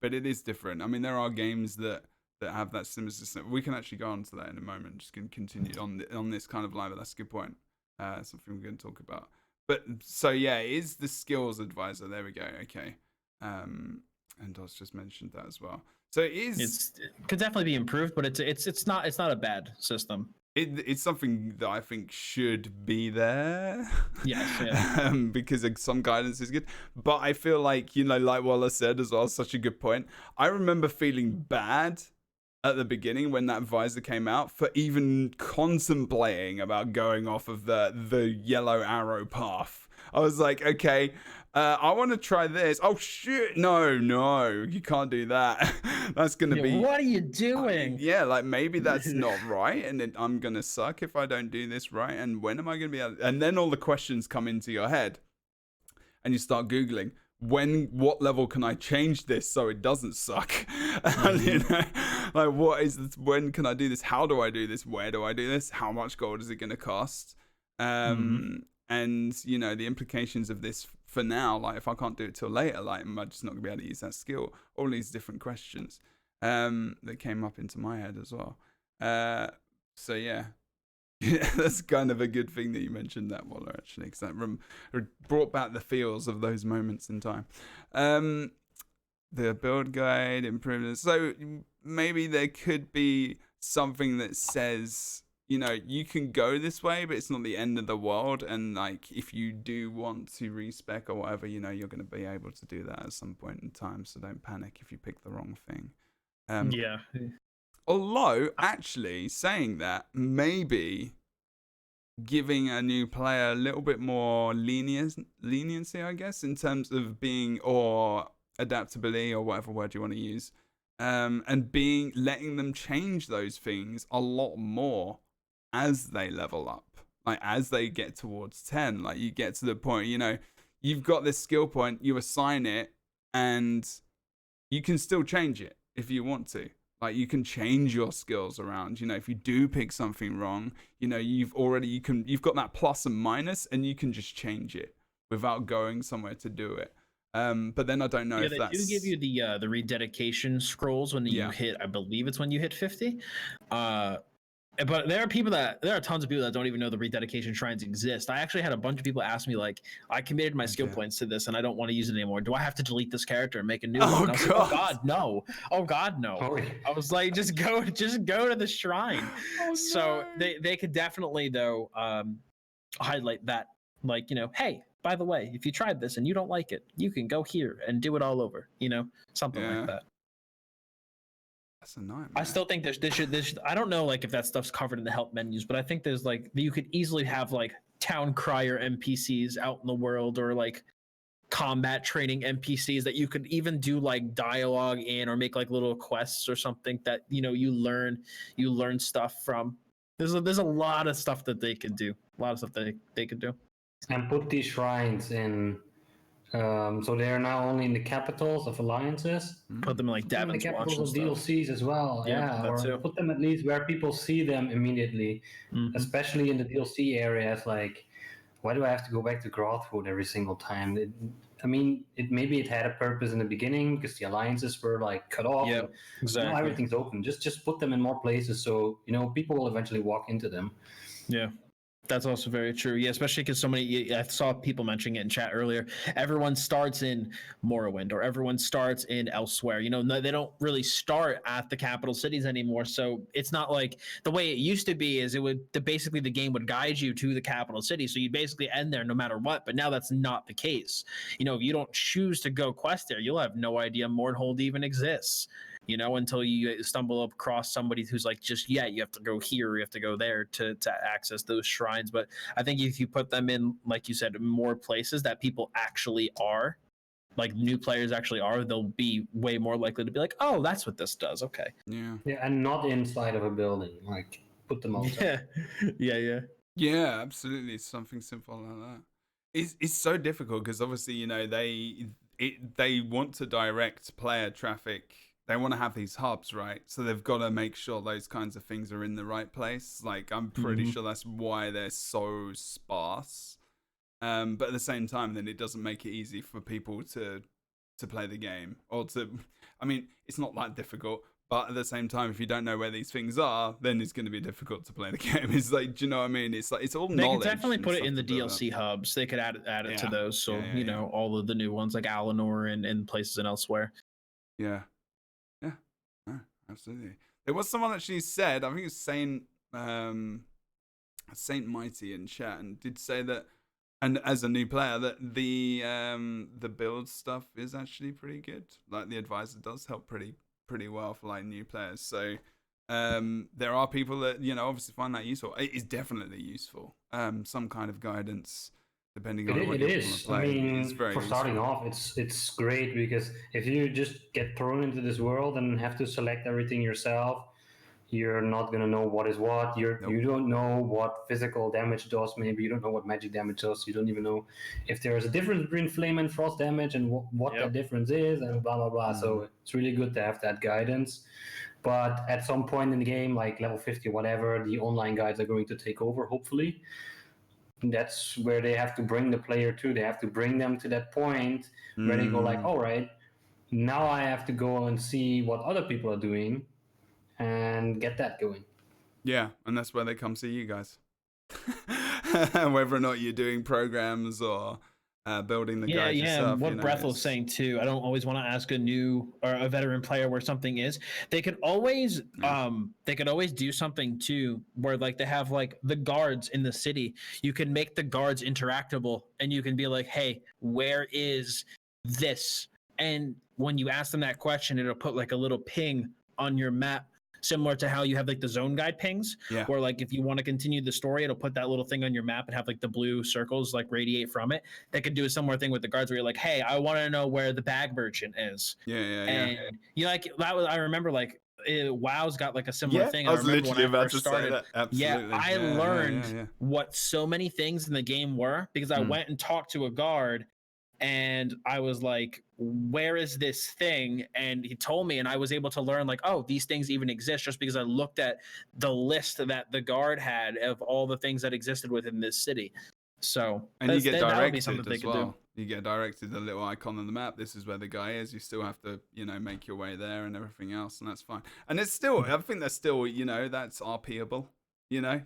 But it is different. I mean, there are games that have that similar system. We can actually go on to that in a moment. Just going to continue on this kind of line, but that's a good point. Something we're going to talk about. But so yeah, it is the skills advisor. There we go. Okay. And Dottz just mentioned that as well. So it could definitely be improved, but it's not a bad system. It's something that I think should be there. Yes, yeah. Because some guidance is good. But I feel like, like Woeler said as well, such a good point. I remember feeling bad at the beginning when that visor came out for even contemplating about going off of the yellow arrow path. I was like, okay, I want to try this. Oh shit, no, you can't do that. That's gonna be. What are you doing? Like maybe that's not right, and then I'm gonna suck if I don't do this right. And when am I gonna be able? And then all the questions come into your head, and you start googling. What level can I change this so it doesn't suck? And, like what is this? When can I do this? How do I do this? Where do I do this? How much gold is it gonna cost? And the implications of this for now, like if I can't do it till later, like am I just not gonna be able to use that skill? All these different questions that came up into my head as well. So yeah, that's kind of a good thing that you mentioned that, Woeler, actually, because that brought back the feels of those moments in time. The build guide improvements. So maybe there could be something that says, you can go this way, but it's not the end of the world. And like, if you do want to respec or whatever, you're going to be able to do that at some point in time. So don't panic if you pick the wrong thing. Yeah. Although, actually, saying that, maybe giving a new player a little bit more leniency, I guess, in terms of being, or adaptability, or whatever word you want to use, and letting them change those things a lot more as they level up, like as they get towards 10, like you get to the point, you've got this skill point, you assign it, and you can still change it if you want to. Like you can change your skills around, if you do pick something wrong, you've got that plus and minus, and you can just change it without going somewhere to do it. But then I don't know if that's... they do give you the rededication scrolls when you hit, I believe it's when you hit 50. But there are tons of people that don't even know the rededication shrines exist. I actually had a bunch of people ask me, like, I committed my skill points to this and I don't want to use it anymore. Do I have to delete this character and make a new one? I was like, oh God, no. Oh God, no. I was like, just go to the shrine. So they could definitely though highlight that, like, hey, by the way, if you tried this and you don't like it, you can go here and do it all over, something like that. That's a nightmare. I still think there should I don't know, like, if that stuff's covered in the help menus, but I think there's like, you could easily have like town crier NPCs out in the world, or like combat training NPCs that you could even do like dialogue in, or make like little quests or something that you learn stuff from. There's a lot of stuff that they could do. A lot of stuff that they could do. And put these shrines in. So they are now only in the capitals of alliances. Put them in like Put them in the Davin's Watch capitals and of stuff. DLCs as well. Yeah, that or too. put them at least where people see them immediately, especially in the DLC areas. Like, why do I have to go back to Grothwood every single time? Maybe it had a purpose in the beginning because the alliances were like cut off. Yeah, exactly. Now everything's open. Just put them in more places so people will eventually walk into them. Yeah. That's also very true. Yeah, especially because so many, I saw people mentioning it in chat earlier. Everyone starts in Morrowind, or everyone starts in elsewhere. They don't really start at the capital cities anymore. So it's not like the way it used to be. Is basically the game would guide you to the capital city, so you'd basically end there no matter what. But now that's not the case. If you don't choose to go quest there, you'll have no idea Mordhold even exists. Until you stumble across somebody who's like, you have to go here, you have to go there to access those shrines. But I think if you put them in, like you said, more places that people actually are, like new players actually are, they'll be way more likely to be like, oh, that's what this does. Okay. Yeah, and not inside of a building. Like, put them outside. Yeah, absolutely. Something simple like that. It's so difficult because obviously, they want to direct player traffic. They want to have these hubs, right? So they've got to make sure those kinds of things are in the right place. Like, I'm pretty sure that's why they're so sparse. But at the same time, then it doesn't make it easy for people to play the game. It's not that difficult. But at the same time, if you don't know where these things are, then it's going to be difficult to play the game. It's like, do you know what I mean? It's like, it's all knowledge. They can definitely put it in the DLC hubs. They could add it to those. So, all of the new ones like Alinor and places and elsewhere. Yeah. Oh, absolutely. There was someone actually said, I think it's Saint Mighty in chat, and did say that, and as a new player, that the build stuff is actually pretty good. Like, the advisor does help pretty well for like new players. So there are people that obviously find that useful. It is definitely useful. Some kind of guidance. Depending on what you want to play. It's very for starting off, it's great because if you just get thrown into this world and have to select everything yourself, you're not gonna know what is what. You don't know what physical damage does. Maybe you don't know what magic damage does. You don't even know if there is a difference between flame and frost damage and what that difference is, and blah blah blah. So it's really good to have that guidance. But at some point in the game, like level 50, whatever, the online guides are going to take over, hopefully. That's where they have to bring the player to. They have to bring them to that point where they go like, all right, now I have to go and see what other people are doing and get that going. Yeah, and that's where they come see you guys. Whether or not you're doing programs or building the guide yourself. What Breath was saying too. I don't always want to ask a new or a veteran player where something is. They could always do something too, where like they have like the guards in the city. You can make the guards interactable, and you can be like, hey, where is this? And when you ask them that question, it'll put like a little ping on your map, similar to how you have like the zone guide pings, where like if you want to continue the story, it'll put that little thing on your map and have like the blue circles like radiate from it. They could do a similar thing with the guards where you're like, hey, I want to know where the bag merchant is. And like that was, I remember like WoW's got like a similar thing. I was literally about to started. say that. Absolutely. I learned what so many things in the game were because I went and talked to a guard. And I was like, where is this thing? And he told me, and I was able to learn like, oh, these things even exist just because I looked at the list that the guard had of all the things that existed within this city. So, and you get directed as well. You get directed the little icon on the map. This is where the guy is. You still have to, make your way there and everything else, and that's fine. And it's still, I think that's still, that's RPable.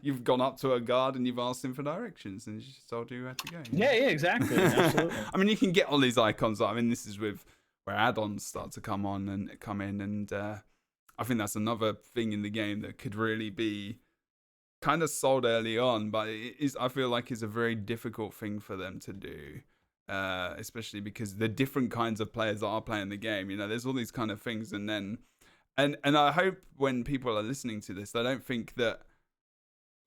You've gone up to a guard and you've asked him for directions, and he's just told you where to go. Yeah, exactly. Absolutely. I mean, you can get all these icons. I mean, this is where add-ons start to come in, and I think that's another thing in the game that could really be kind of sold early on, but I feel like it's a very difficult thing for them to do, especially because the different kinds of players that are playing the game. There's all these kind of things, and I hope when people are listening to this, they don't think that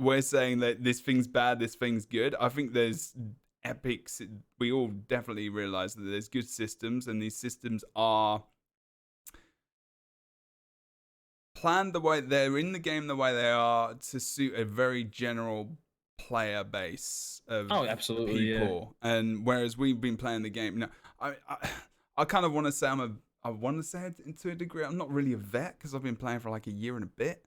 we're saying that this thing's bad, this thing's good. I think there's epics. We all definitely realize that there's good systems, and these systems are planned the way they're in the game, the way they are to suit a very general player base of absolutely, people. Yeah. And whereas we've been playing the game, now I kind of want to say I want to say it to a degree. I'm not really a vet because I've been playing for like a year and a bit,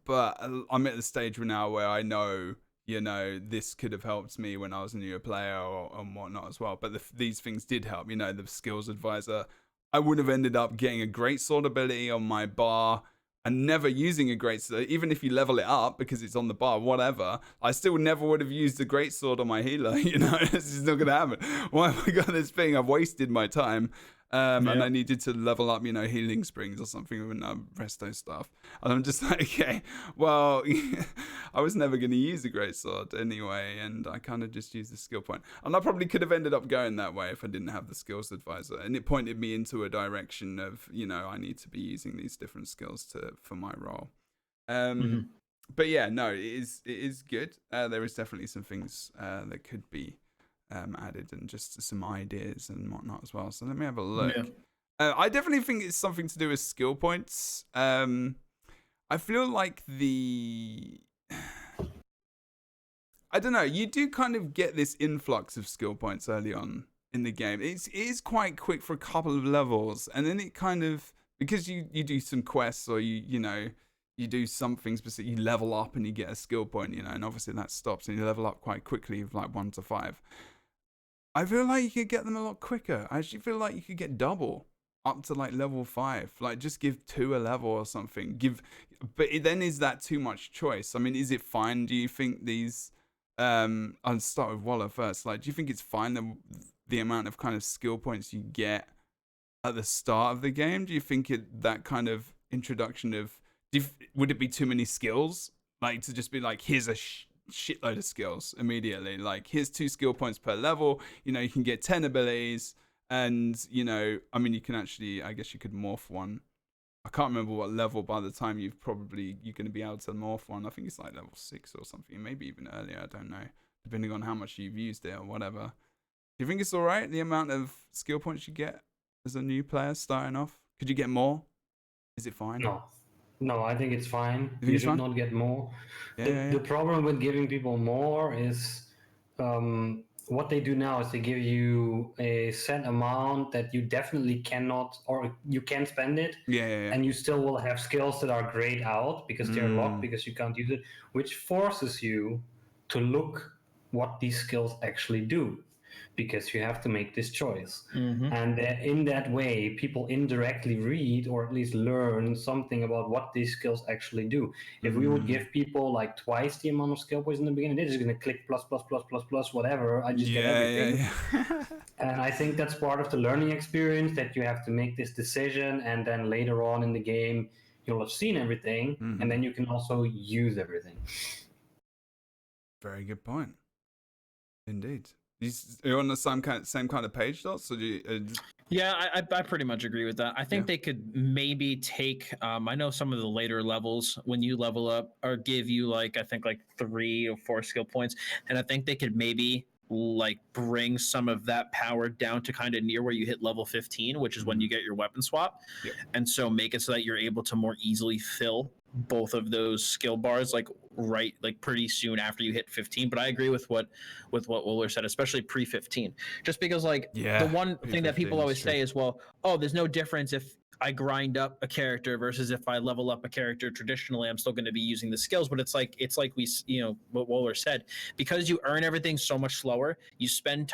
but I'm at the stage now where I know, this could have helped me when I was a newer player and whatnot as well. But these things did help. The skills advisor. I would have ended up getting a great sword ability on my bar and never using a greatsword, even if you level it up because it's on the bar, whatever, I still never would have used a greatsword on my healer. This is not going to happen. Why have I got this thing? I've wasted my time. And I needed to level up, healing springs or something with resto stuff. And I'm just like, okay, well, I was never going to use a greatsword anyway, and I kind of just used the skill point. And I probably could have ended up going that way if I didn't have the skills advisor. And it pointed me into a direction of, I need to be using these different skills for my role. But yeah, no, it is good. There is definitely some things that could be added, and just some ideas and whatnot as well. So let me have a look. I definitely think it's something to do with skill points. I feel like I don't know, you do kind of get this influx of skill points early on in the game. It is quite quick for a couple of levels, and then it kind of, because you do some quests, or you do something specific, you level up and you get a skill point, and obviously that stops, and you level up quite quickly with like 1 to 5. I feel like you could get them a lot quicker. I actually feel like you could get double up to like level 5. Like just give 2 a level or something. But then is that too much choice? I mean, is it fine? Do you think these? I'll start with Woeler first. Like, do you think it's fine the amount of kind of skill points you get at the start of the game? Do you think that kind of introduction of would it be too many skills? Like to just be like, here's a shitload of skills immediately, like here's 2 skill points per level, you can get 10 abilities, and I mean, you can actually, I guess you could morph one. I can't remember what level by the time you're going to be able to morph one. I think it's like level 6 or something, maybe even earlier, I don't know, depending on how much you've used it or whatever. Do you think it's all right, the amount of skill points you get as a new player starting off? Could you get more? Is it fine? No, I think it's fine. You should not get more. Yeah. The problem with giving people more is what they do now is they give you a set amount that you definitely cannot, or you can spend it. And you still will have skills that are grayed out because they're locked, because you can't use it, which forces you to look what these skills actually do, because you have to make this choice. And in that way, people indirectly read, or at least learn something about what these skills actually do. If we would give people like twice the amount of skill points in the beginning, they're just going to click plus, whatever. I just get everything. And I think that's part of the learning experience, that you have to make this decision, and then later on in the game, you'll have seen everything, and then you can also use everything. Very good point. Indeed. You're on the same kind of page, Dottz? So Yeah, I pretty much agree with that. I think they could maybe take, I know some of the later levels, when you level up, or give you like, I think like 3 or 4 skill points, and I think they could maybe like bring some of that power down to kind of near where you hit level 15, which is when you get your weapon swap. And so make it so that you're able to more easily fill both of those skill bars like pretty soon after you hit 15. But I agree with what Woeler said, especially pre 15, just because the one thing that people always say is, well, there's no difference if I grind up a character versus if I level up a character traditionally, I'm still going to be using the skills. But it's like we, what Woeler said, because you earn everything so much slower, you spend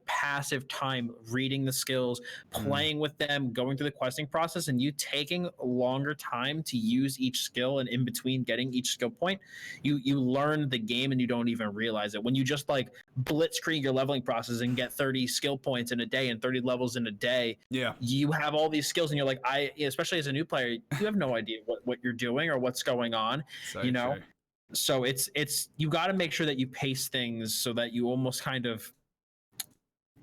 passive time reading the skills, playing with them, going through the questing process, and you taking a longer time to use each skill, and in between getting each skill point, you learn the game and you don't even realize it. When you just blitzkrieg your leveling process and get 30 skill points in a day and 30 levels in a day, you have all these skills, and you're like, especially as a new player, you have no idea what you're doing or what's going on. True. So it's you got to make sure that you pace things so that you almost kind of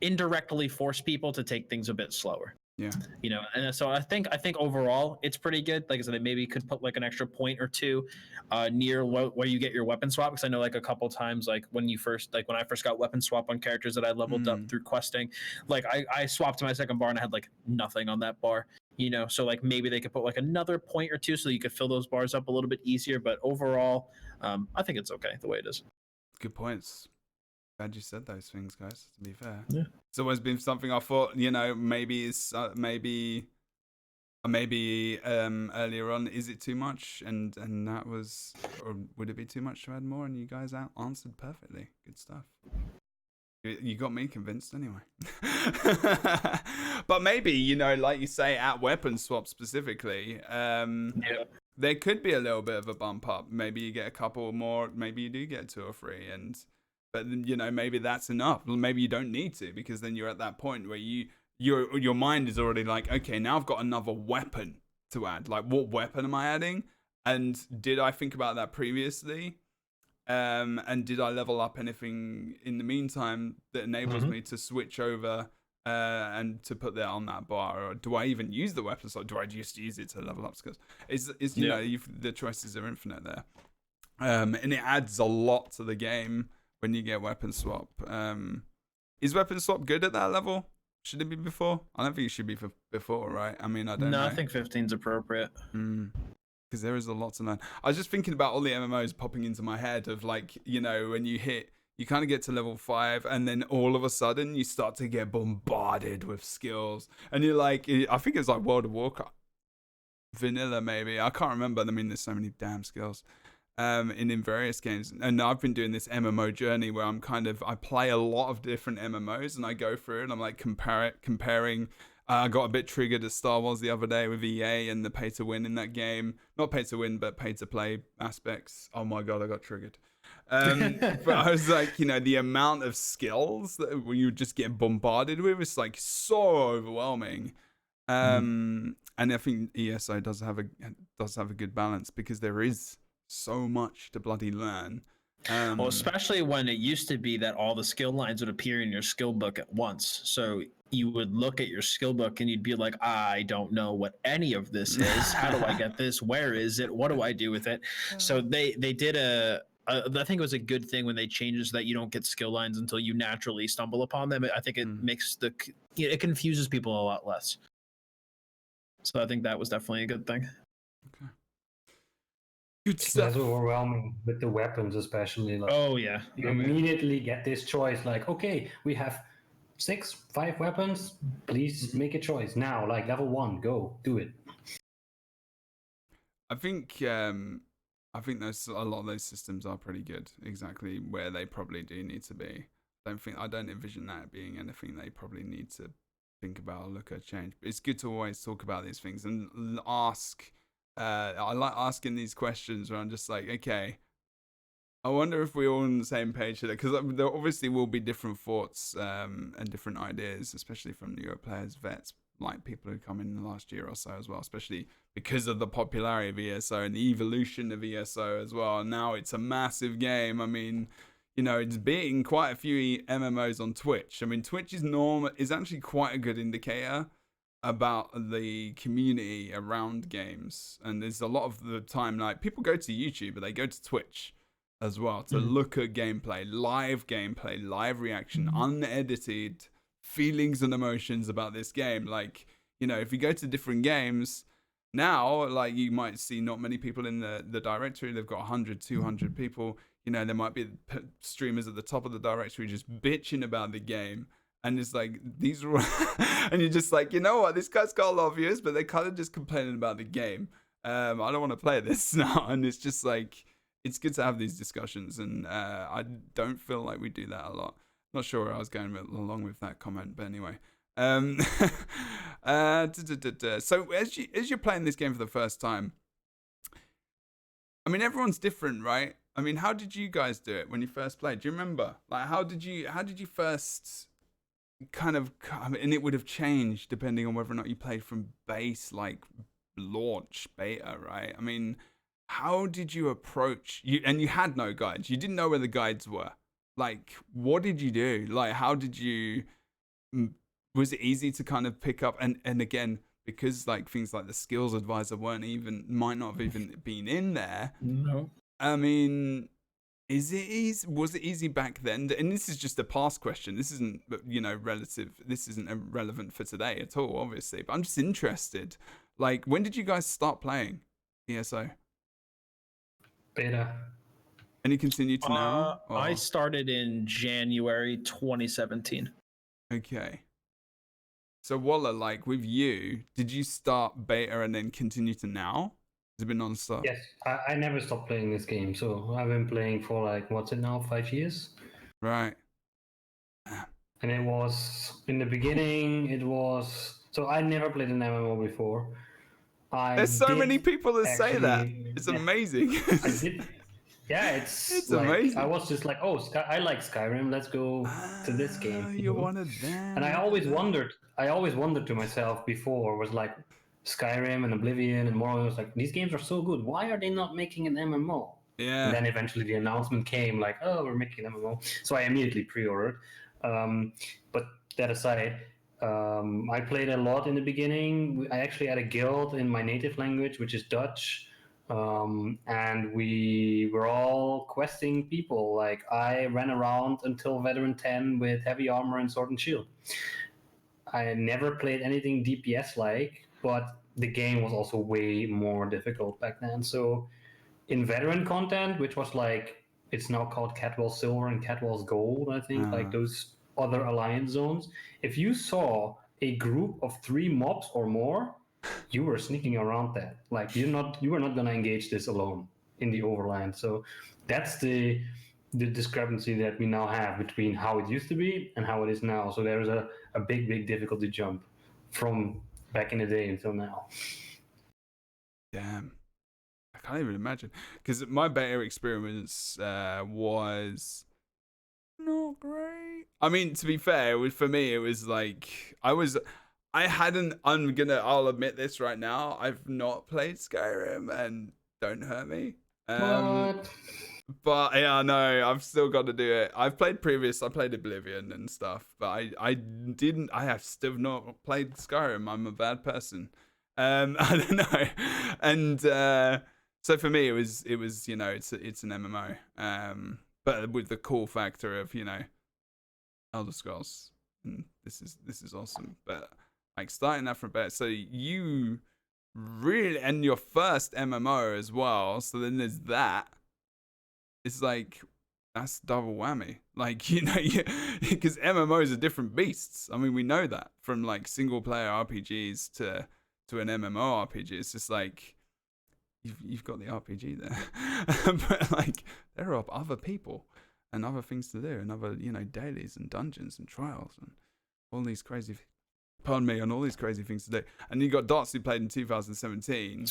indirectly force people to take things a bit slower. Yeah. You know, and so I think overall it's pretty good. Like I said, they maybe could put like an extra point or two near where you get your weapon swap, because I know like a couple times, like when I first got weapon swap on characters that I leveled up through questing, like I swapped to my second bar and I had like nothing on that bar. You know, so like maybe they could put like another point or two so you could fill those bars up a little bit easier. But overall, I think it's okay the way it is. Good points. Glad you said those things, guys. To be fair, Yeah. It's always been something I thought, you know, maybe is maybe earlier on, is it too much? And that was, or would it be too much to add more? And you guys answered perfectly. Good stuff. You got me convinced anyway. But maybe, you know, like you say, at weapon swap specifically, there could be a little bit of a bump up. Maybe you get a couple more. Maybe you do get 2 or 3, but then, you know, maybe that's enough. Well, maybe you don't need to, because then you're at that point where your mind is already like, okay, now I've got another weapon to add. Like, what weapon am I adding? And did I think about that previously? And did I level up anything in the meantime that enables me to switch over and to put that on that bar? Or do I even use the weapon slot? Do I just use it to level up skills? You know, the choices are infinite there. And it adds a lot to the game when you get weapon swap. Is weapon swap good at that level? Should it be before? I don't think it should be before, right? I mean, I don't know. No, I think 15's appropriate. Because there is a lot to learn. I was just thinking about all the MMOs popping into my head of, like, you know, when you kind of get to level 5 and then all of a sudden you start to get bombarded with skills. And you're like, I think it's like World of Warcraft. Vanilla, maybe. I can't remember. I mean, there's so many damn skills in various games. And I've been doing this MMO journey where I play a lot of different MMOs and I go through it and I'm like comparing. I got a bit triggered at Star Wars the other day with EA and the pay to win in that game. Not pay to win, but pay to play aspects. Oh my God, I got triggered. But I was like, you know, the amount of skills that you just get bombarded with is like so overwhelming. And I think ESO does have a good balance, because there is so much to bloody learn. Well, especially when it used to be that all the skill lines would appear in your skill book at once. So you would look at your skill book and you'd be like, I don't know what any of this is. How do I get this? Where is it? What do I do with it? So they did I think it was a good thing when they changed it so that you don't get skill lines until you naturally stumble upon them. I think it makes it confuses people a lot less. So I think that was definitely a good thing. Okay. Good stuff. That's overwhelming with the weapons, especially. Like, oh yeah, you immediately get this choice. Like, okay, we have 5 weapons. Please make a choice now. Like level 1, go do it. I think those, a lot of those systems are pretty good. Exactly where they probably do need to be. I don't envision that being anything they probably need to think about or look at change. But it's good to always talk about these things and ask. I like asking these questions where I'm just like, okay, I wonder if we're all on the same page here, because there obviously will be different thoughts and different ideas, especially from newer players, vets, like people who come in the last year or so as well, especially because of the popularity of ESO and the evolution of ESO as well. And now it's a massive game. I mean, you know, it's beating quite a few MMOs on Twitch. I mean, Twitch is actually quite a good indicator about the community around games. And there's a lot of the time, like, people go to YouTube, but they go to Twitch as well to look at gameplay, live reaction, unedited feelings and emotions about this game. Like, you know, if you go to different games now, like, you might see not many people in the directory. They've got 100, 200 people. You know, there might be streamers at the top of the directory just bitching about the game. And it's like, these are, and you're just like, you know what, this guy's got a lot of views, but they're kind of just complaining about the game. I don't want to play this now. And it's just like, it's good to have these discussions. And I don't feel like we do that a lot. Not sure where I was going along with that comment, but anyway. So as you're playing this game for the first time, I mean, everyone's different, right? I mean, how did you guys do it when you first played? Do you remember? Like, how did you first kind of, and it would have changed depending on whether or not you played from base, like launch beta, right? I mean, how did you approach you? And you had no guides. You didn't know where the guides were. Like, what did you do? Like, how did you was it easy to kind of pick up and again, because like things like the skills advisor might not have even been in there. No. I mean, is it easy? Was it easy back then? And this is just a past question. This isn't, relative. This isn't relevant for today at all, obviously. But I'm just interested. Like, when did you guys start playing ESO? Beta. And you continue to now? I started in January 2017. Okay. So Woeler, like with you, did you start beta and then continue to now? Has it been non-stop? Yes, I never stopped playing this game. So I've been playing for like, what's it now, 5 years? Right. And it was, in the beginning, so I never played an MMO before. There's so many people that say that. It's amazing. I did. Yeah, it's like, amazing. I was just like, I like Skyrim. Let's go to this game. You wanted that. And I always wondered to myself before, was like Skyrim and Oblivion and Morrowind. Was like, these games are so good. Why are they not making an MMO? Yeah. And then eventually the announcement came, like, oh, we're making an MMO. So I immediately pre-ordered. But that aside, I played a lot in the beginning. I actually had a guild in my native language, which is Dutch. And we were all questing people. Like, I ran around until veteran 10 with heavy armor and sword and shield. I never played anything DPS like, but the game was also way more difficult back then. So in veteran content, which was like, it's now called Catwall Silver and Catwall's Gold, I think, like those other alliance zones. If you saw a group of 3 mobs or more, you were sneaking around that. Like, you were not going to engage this alone in the overland. So that's the discrepancy that we now have between how it used to be and how it is now. So there's a big difficulty jump from back in the day until now. Damn. I can't even imagine. Because my beta experience was not great. I mean, to be fair, for me, it was like, I'll admit this right now. I've not played Skyrim, and don't hurt me. What? But yeah, no, I've still got to do it. I played Oblivion and stuff, but I have still not played Skyrim. I'm a bad person. I don't know. And so for me, it was it's an MMO. But with the cool factor of, Elder Scrolls. And this is awesome. But like starting that from beta, so you really, and your first MMO as well. So then there's that. It's like, that's double whammy. Like, because MMOs are different beasts. I mean, we know that from like single player RPGs to an MMO RPG. It's just like, you've got the RPG there, but like there are other people and other things to do, and other dailies and dungeons and trials and all these crazy. And all these crazy things to do. And you got Dottz, who played in 2017.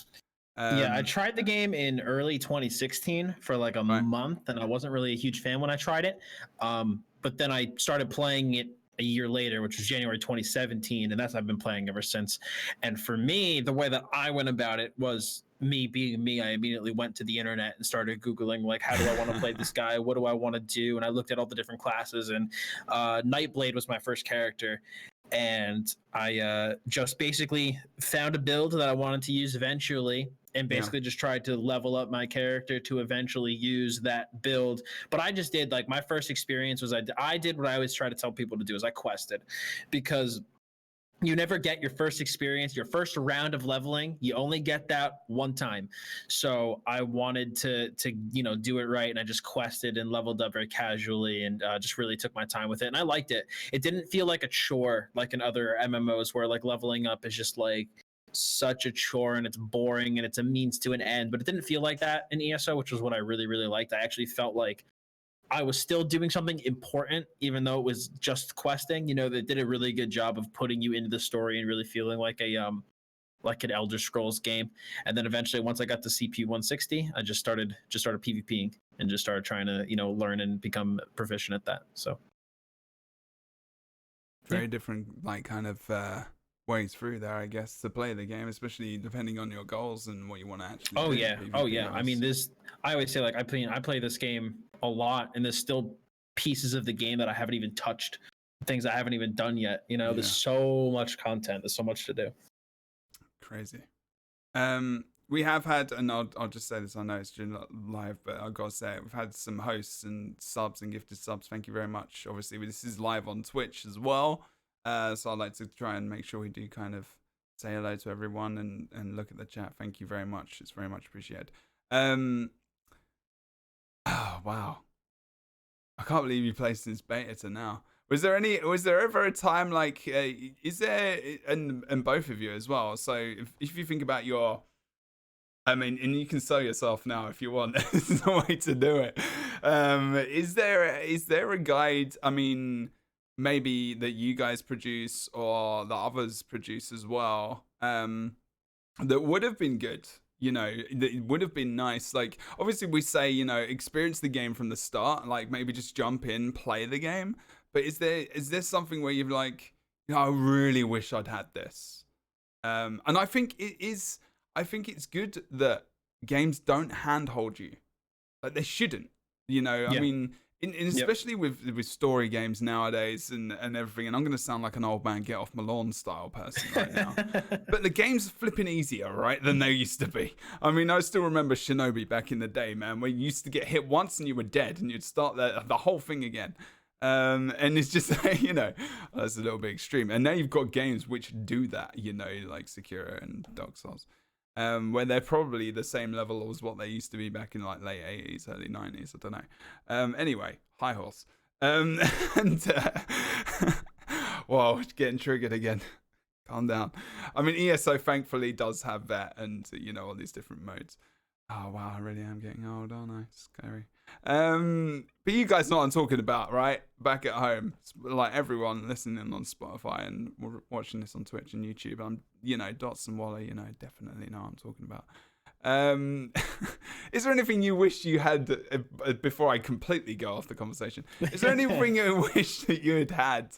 Yeah, I tried the game in early 2016 for like a month, and I wasn't really a huge fan when I tried it. But then I started playing it a year later, which was January 2017, and that's what I've been playing ever since. And for me, the way that I went about it was, me being me, I immediately went to the internet and started Googling, like, how do I want to play this guy? What do I want to do? And I looked at all the different classes, and Nightblade was my first character. And I just basically found a build that I wanted to use eventually, and basically just tried to level up my character to eventually use that build. But I just did, like, my first experience was I did what I always try to tell people to do, is I quested, because you never get your first experience, your first round of leveling. You only get that one time. So I wanted to do it right, and I just quested and leveled up very casually, and just really took my time with it. And I liked it. It didn't feel like a chore like in other MMOs where like leveling up is just like such a chore and it's boring and it's a means to an end. But it didn't feel like that in ESO, which was what I really, really liked. I actually felt like I was still doing something important, even though it was just questing. They did a really good job of putting you into the story and really feeling like like an Elder Scrolls game. And then eventually, once I got to CP 160, I just started PvPing and just started trying to learn and become proficient at that. So very different, like, kind of ways through there, I guess, to play the game, especially depending on your goals and what you want to actually do. Oh yeah. I mean, I always say, like, I play this game a lot, and there's still pieces of the game that I haven't even touched things I haven't even done yet. You know, there's so much content. There's so much to do. Crazy. We have had, and I'll just say this, I know it's during live, but I've got to say it, we've had some hosts and subs and gifted subs. Thank you very much. Obviously, this is live on Twitch as well. So I'd like to try and make sure we do kind of say hello to everyone and look at the chat. Thank you very much. It's very much appreciated. Oh, wow. I can't believe you played since beta to now. Was there ever a time like, is there, and both of you as well. So if you think about your, I mean, and you can sell yourself now if you want. There's no way to do it. Is there a guide, I mean, maybe that you guys produce or that others produce as well, that would have been good? You know, that would have been nice. Like, obviously we say, you know, experience the game from the start, like maybe just jump in, play the game. But is there something where you're like, you know, I really wish I'd had this? And I think it's good that games don't handhold you. Like, they shouldn't, you know. I mean, especially with story games nowadays and everything, and I'm going to sound like an old man get off my lawn style person right now. But the game's flipping easier, right, than they used to be. I mean, I still remember Shinobi back in the day, man, where you used to get hit once and you were dead and you'd start the whole thing again. And it's just, you know, that's a little bit extreme. And now you've got games which do that, you know, like Sekiro and Dark Souls, where they're probably the same level as what they used to be back in like late 80s, early 90s. I don't know. Anyway, high horse. Whoa, getting triggered again. Calm down. I mean, ESO thankfully does have that and, you know, all these different modes. Oh, wow, I really am getting old, aren't I? Scary. But you guys know what I'm talking about, right? Back at home, like everyone listening on Spotify and watching this on Twitch and YouTube, I'm, you know, Dottz and Woeler, you know, definitely know what I'm talking about. Is there anything you wish you had, before I completely go off the conversation, is there anything you wish that you had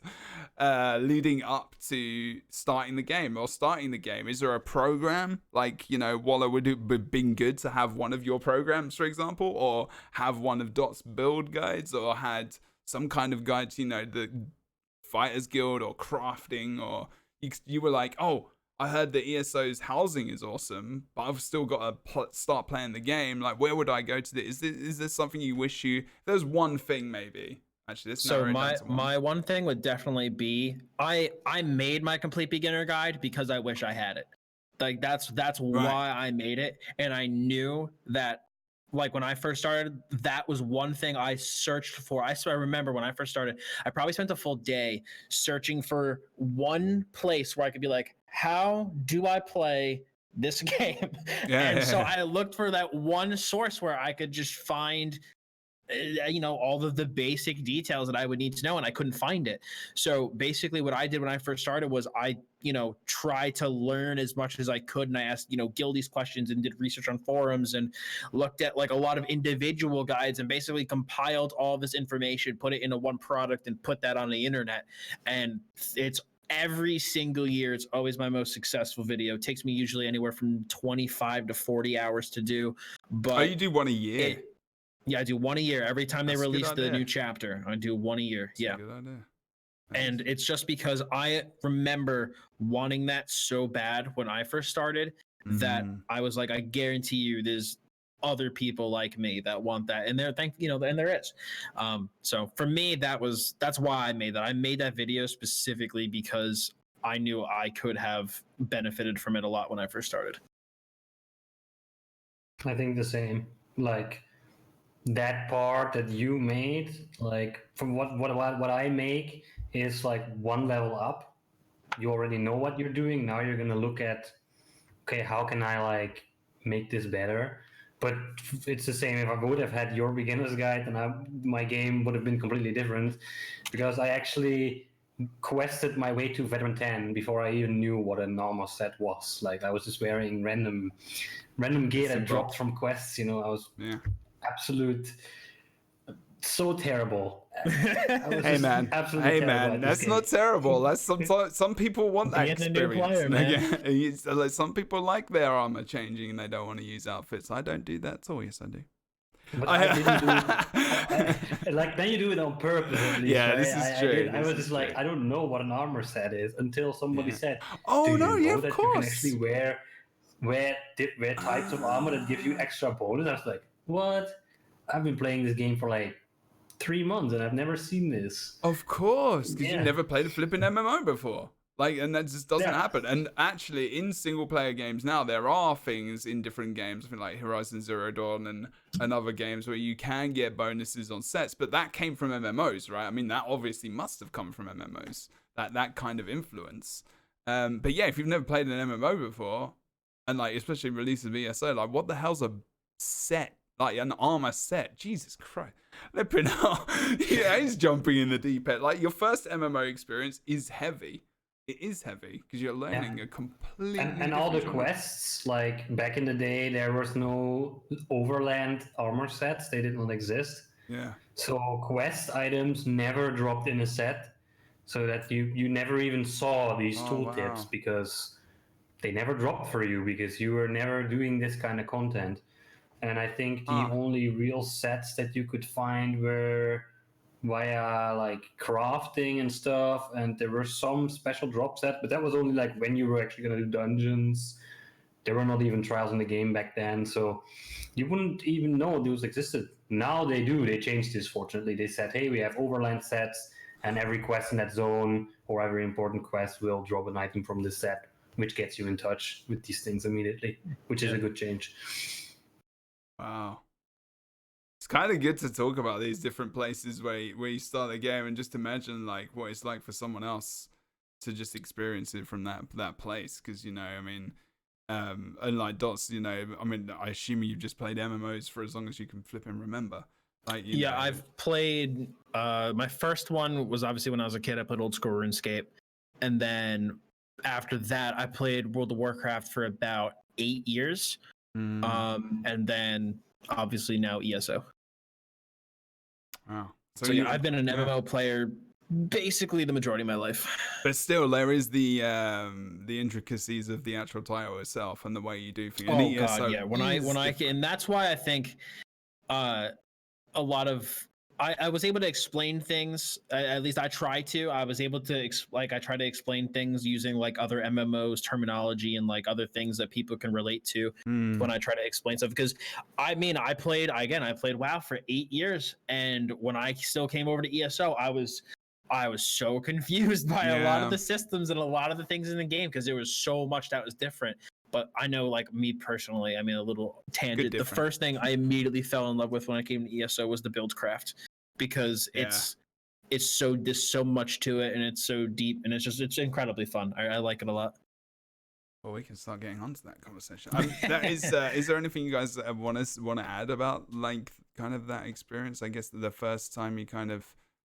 leading up to starting the game or starting the game? Is there a program like, you know, Woeler would have been good to have one of your programs, for example, or have one of Dott's build guides, or had some kind of guides, you know, the Fighters Guild or crafting, or you were like, oh, I heard the ESO's housing is awesome, but I've still got to start playing the game. Like, where would I go to this? Is there something you wish there's one thing maybe? Actually, this. So my one thing would definitely be I made my complete beginner guide because I wish I had it. Like, that's why I made it, and I knew that. Like, when I first started, that was one thing I searched for. I remember when I first started, I probably spent a full day searching for one place where I could be like, how do I play this game? So I looked for that one source where I could just find, you know, all of the basic details that I would need to know, and I couldn't find it. So basically what I did when I first started was I, you know, tried to learn as much as I could, and I asked, you know, guildies questions and did research on forums and looked at like a lot of individual guides and basically compiled all this information, put it into one product and put that on the internet. And it's every single year, it's always my most successful video. It takes me usually anywhere from 25 to 40 hours to do. But you do one a year? Yeah, I do one a year. Every time they release the new chapter, I do one a year. That's a good idea. And it's just because I remember wanting that so bad when I first started that I was like, I guarantee you there's other people like me that want that. And and there is. So for me, that's why I made that. I made that video specifically because I knew I could have benefited from it a lot when I first started. I think the same. Like, that part that you made, like, from what I make is like one level up. You already know what you're doing. Now you're gonna look at, okay, how can I like make this better? But it's the same. If I would have had your beginner's guide, then my game would have been completely different, because I actually quested my way to veteran 10 before I even knew what a normal set was. Like, I was just wearing random gear that dropped from quests. You know, I was absolute so terrible. Hey man, that's not terrible. That's some people want that experience. Like, some people like their armor changing and they don't want to use outfits. I don't do that at all. Yes, I do. But I didn't do it. Like then you do it on purpose at least. Yeah, right? this is true. I This was is just like, true. I don't know what an armor set is until somebody Yeah. said, Oh "Do no, you yeah, know of that you can course. actually wear types of armor that give you extra bonus?" I was like, "What? I've been playing this game for like 3 months and I've never seen this." Of course, because you Yeah, never played a flipping MMO before. Like, and that just doesn't yeah, happen. And actually, in single player games now, there are things in different games, I think like Horizon Zero Dawn and other games where you can get bonuses on sets, but that came from MMOs, right? I mean, that obviously must have come from MMOs, that kind of influence. But yeah, if you've never played an MMO before, and like especially releases of ESO, like what the hell's a set? Like an armor set? Jesus Christ. Flipping out. Yeah, he's jumping in the deep end. Like your first MMO experience is heavy. It is heavy because you're learning a completely and all the different genre. quests, like back in the day, there was no overland armor sets; they did not exist. Yeah. So quest items never dropped in a set, so that you never even saw these Oh tooltips wow. because they never dropped for you because you were never doing this kind of content. And I think the Huh. only real sets that you could find were via like crafting and stuff, and there were some special drop sets, but that was only like when you were actually going to do dungeons. There were not even trials in the game back then, so you wouldn't even know those existed. Now they do. They changed this, fortunately. They said, hey, we have overland sets, and every quest in that zone or every important quest will drop an item from this set, which gets you in touch with these things immediately, which is a good change. Wow. It's kind of good to talk about these different places where you start the game and just imagine like what it's like for someone else to just experience it from that place. Because I mean, and like Dottz, I mean, I assume you've just played MMOs for as long as you can flip and remember. Like, Yeah, I've played. My first one was obviously when I was a kid. I played old school RuneScape, and then after that, I played World of Warcraft for about 8 years. And then obviously now ESO. Wow. So yeah, I've been an MMO player basically the majority of my life. But still, there is the intricacies of the actual title itself and the way you do things. Oh god, yeah. When I and that's why I think a lot of I was able to explain things. At least I try to. I was able to I try to explain things using like other MMOs terminology and like other things that people can relate to when I try to explain stuff. Because I mean, I played WoW for 8 years, and when I still came over to ESO, I was so confused by a lot of the systems and a lot of the things in the game because there was so much that was different. But I know, like me personally, I mean, a little tangent. The first thing I immediately fell in love with when I came to ESO was the buildcraft, because there's so much to it and it's so deep and it's incredibly fun. I like it a lot. Well, we can start getting onto that conversation. Is there anything you guys want to add about like kind of that experience? I guess the first time you kind of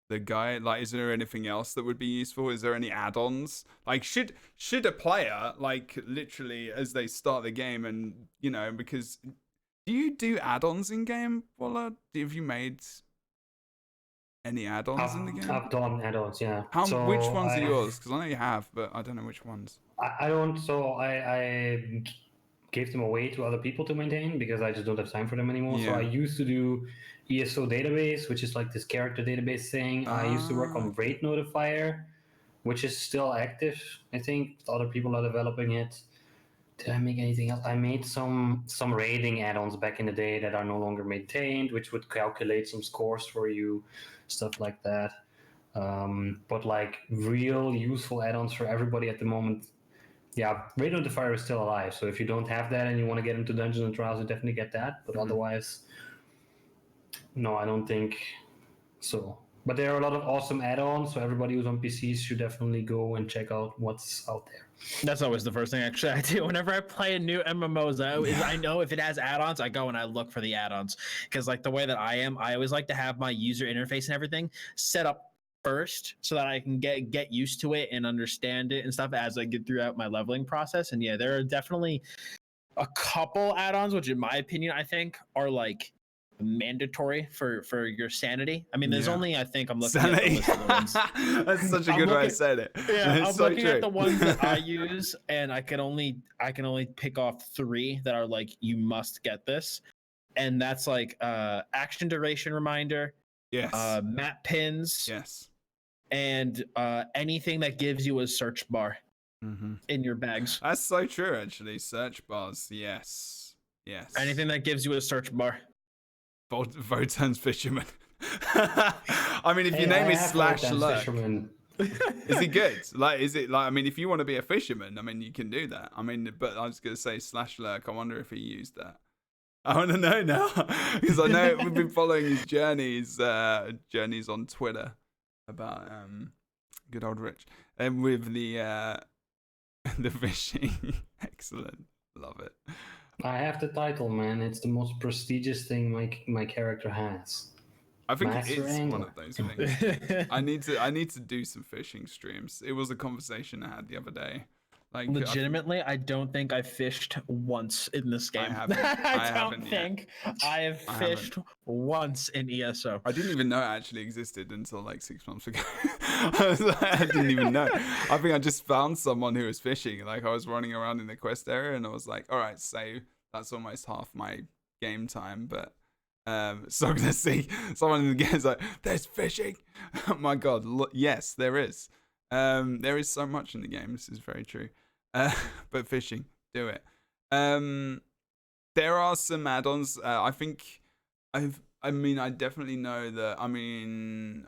the guide, like, is there anything else that would be useful? Is there any add-ons? Like, should a player, like, literally as they start the game and, because do you do add-ons in game, Woeler? Have you made any add-ons in the game? I've done add-ons, yeah. Which ones are yours? Because I know you have, but I don't know which ones. I don't, so I gave them away to other people to maintain because I just don't have time for them anymore. So I used to do ESO database, which is like this character database thing. I used to work on Raid Notifier, which is still active. I think other people are developing it. Did I make anything else? I made some raiding add-ons back in the day that are no longer maintained, which would calculate some scores for you, stuff like that. But like real useful add-ons for everybody at the moment. Yeah, Raid Notifier is still alive. So if you don't have that and you want to get into Dungeons and Trials, you definitely get that. But otherwise, no, I don't think so. But there are a lot of awesome add-ons, so everybody who's on PCs should definitely go and check out what's out there. That's always the first thing actually I do whenever I play a new MMOs. I know if it has add-ons, I go and I look for the add-ons, because like the way that I always like to have my user interface and everything set up first so that I can get used to it and understand it and stuff as I get throughout my leveling process. And yeah, there are definitely a couple add-ons which in my opinion I think are like mandatory for your sanity. I mean, there's only, I think I'm looking sanity. At the list of the ones. That's such a good way of saying it. Yeah, I'm so looking true. at the ones that I use, and I can only pick off 3 that are like, you must get this. and that's like action duration reminder, Yes. map pins, Yes. and anything that gives you a search bar in your bags. That's so true, actually. Search bars. Yes. Yes. Anything that gives you a search bar. Votan's fisherman. I mean, if Hey, your name I is have Slash Wotan's Lurk, Fisherman. is he good? Like, is it like? I mean, if you want to be a fisherman, I mean, you can do that. I mean, but I was gonna say Slash Lurk. I wonder if he used that. I want to know now because I know we've been following his journeys on Twitter about good old Rich and with the the fishing. Excellent, love it. I have the title, man. It's the most prestigious thing my character has. I think Master it is one Angler. of those things. I need to do some fishing streams. It was a conversation I had the other day. Like Legitimately, I don't think I fished once in this game. haven't. I don't think I have I fished once in ESO. I didn't even know it actually existed until like 6 months ago. I didn't even know. I think I just found someone who was fishing. Like I was running around in the quest area and I was like, all right, so that's almost half my game time. But so I'm going to see someone in the game is like, there's fishing. Oh my God. Yes, there is. There is so much in the game. This is very true. But fishing, do it. There are some add-ons. I think I definitely know that. I mean,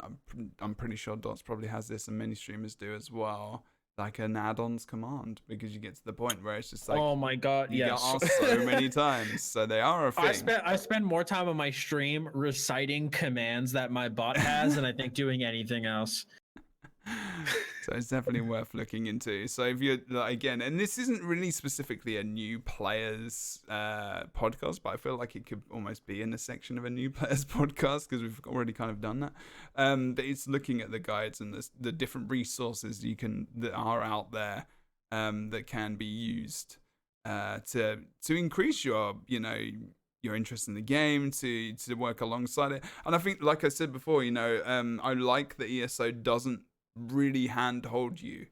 I'm pretty sure Dottz probably has this, and many streamers do as well. Like an add-ons command, because you get to the point where it's just like, oh my God, you yes. get asked so many times. So they are a thing. I spend more time on my stream reciting commands that my bot has than I think doing anything else. So it's definitely worth looking into. So if you're again, and this isn't really specifically a new players podcast, but I feel like it could almost be in a section of a new players podcast because we've already kind of done that. But it's looking at the guides and the different resources that are out there that can be used to increase your your interest in the game, to work alongside it. And I think, like I said before, I like that ESO doesn't really handhold you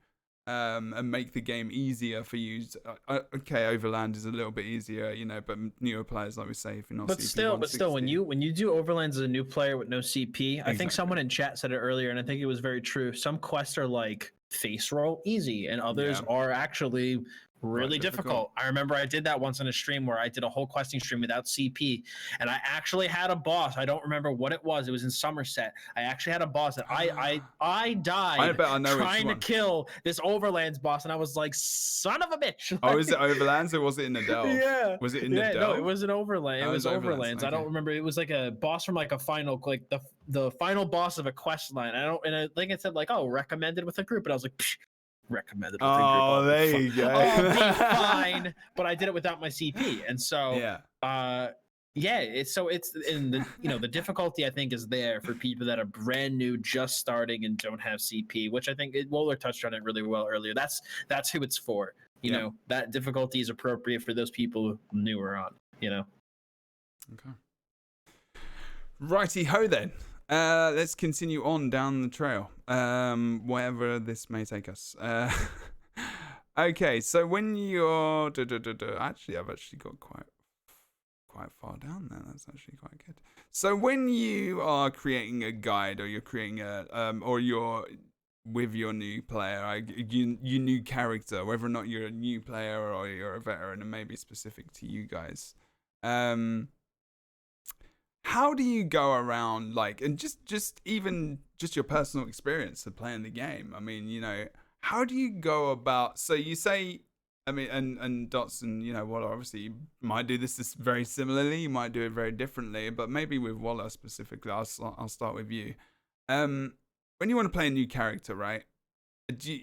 and make the game easier for you. Okay, Overland is a little bit easier, but newer players, like we say, if you're not. But still, when you do Overland as a new player with no CP, I think someone in chat said it earlier, and I think it was very true. Some quests are like face roll easy, and others are actually really difficult. I remember I did that once on a stream where I did a whole questing stream without CP, and I actually had a boss. I don't remember what it was. It was in Somerset. I actually had a boss that I died I bet I know trying to kill this Overlands boss, and I was like, son of a bitch. Oh, is it Overlands or was it in the Delve? Yeah. Was it in the Delve? No, it was an Overland. It was Overlands. Okay. I don't remember. It was like a boss from like a final, like the final boss of a quest line. I think it said like, oh, recommended with a group, and I was like, psh, recommended with a group. Oh, there you go. I'll be fine, but I did it without my CP, and so it's in the the difficulty I think is there for people that are brand new, just starting and don't have CP, which I think Woeler touched on it really well earlier. That's who it's for. You know, that difficulty is appropriate for those people newer on. Okay. Righty ho then. Let's continue on down the trail, wherever this may take us. Okay, so when you're actually, I've actually got quite far down there. That's actually quite good. So when you are creating a guide, or you're creating or you're with your new player, your new character, whether or not you're a new player or you're a veteran, and maybe specific to you guys, how do you go around, like, and just your personal experience of playing the game? I mean, how do you go about? So you say, I mean, and Dottz and Woeler, obviously you might do this very similarly. You might do it very differently, but maybe with Woeler specifically, I'll start with you. When you want to play a new character, right? Do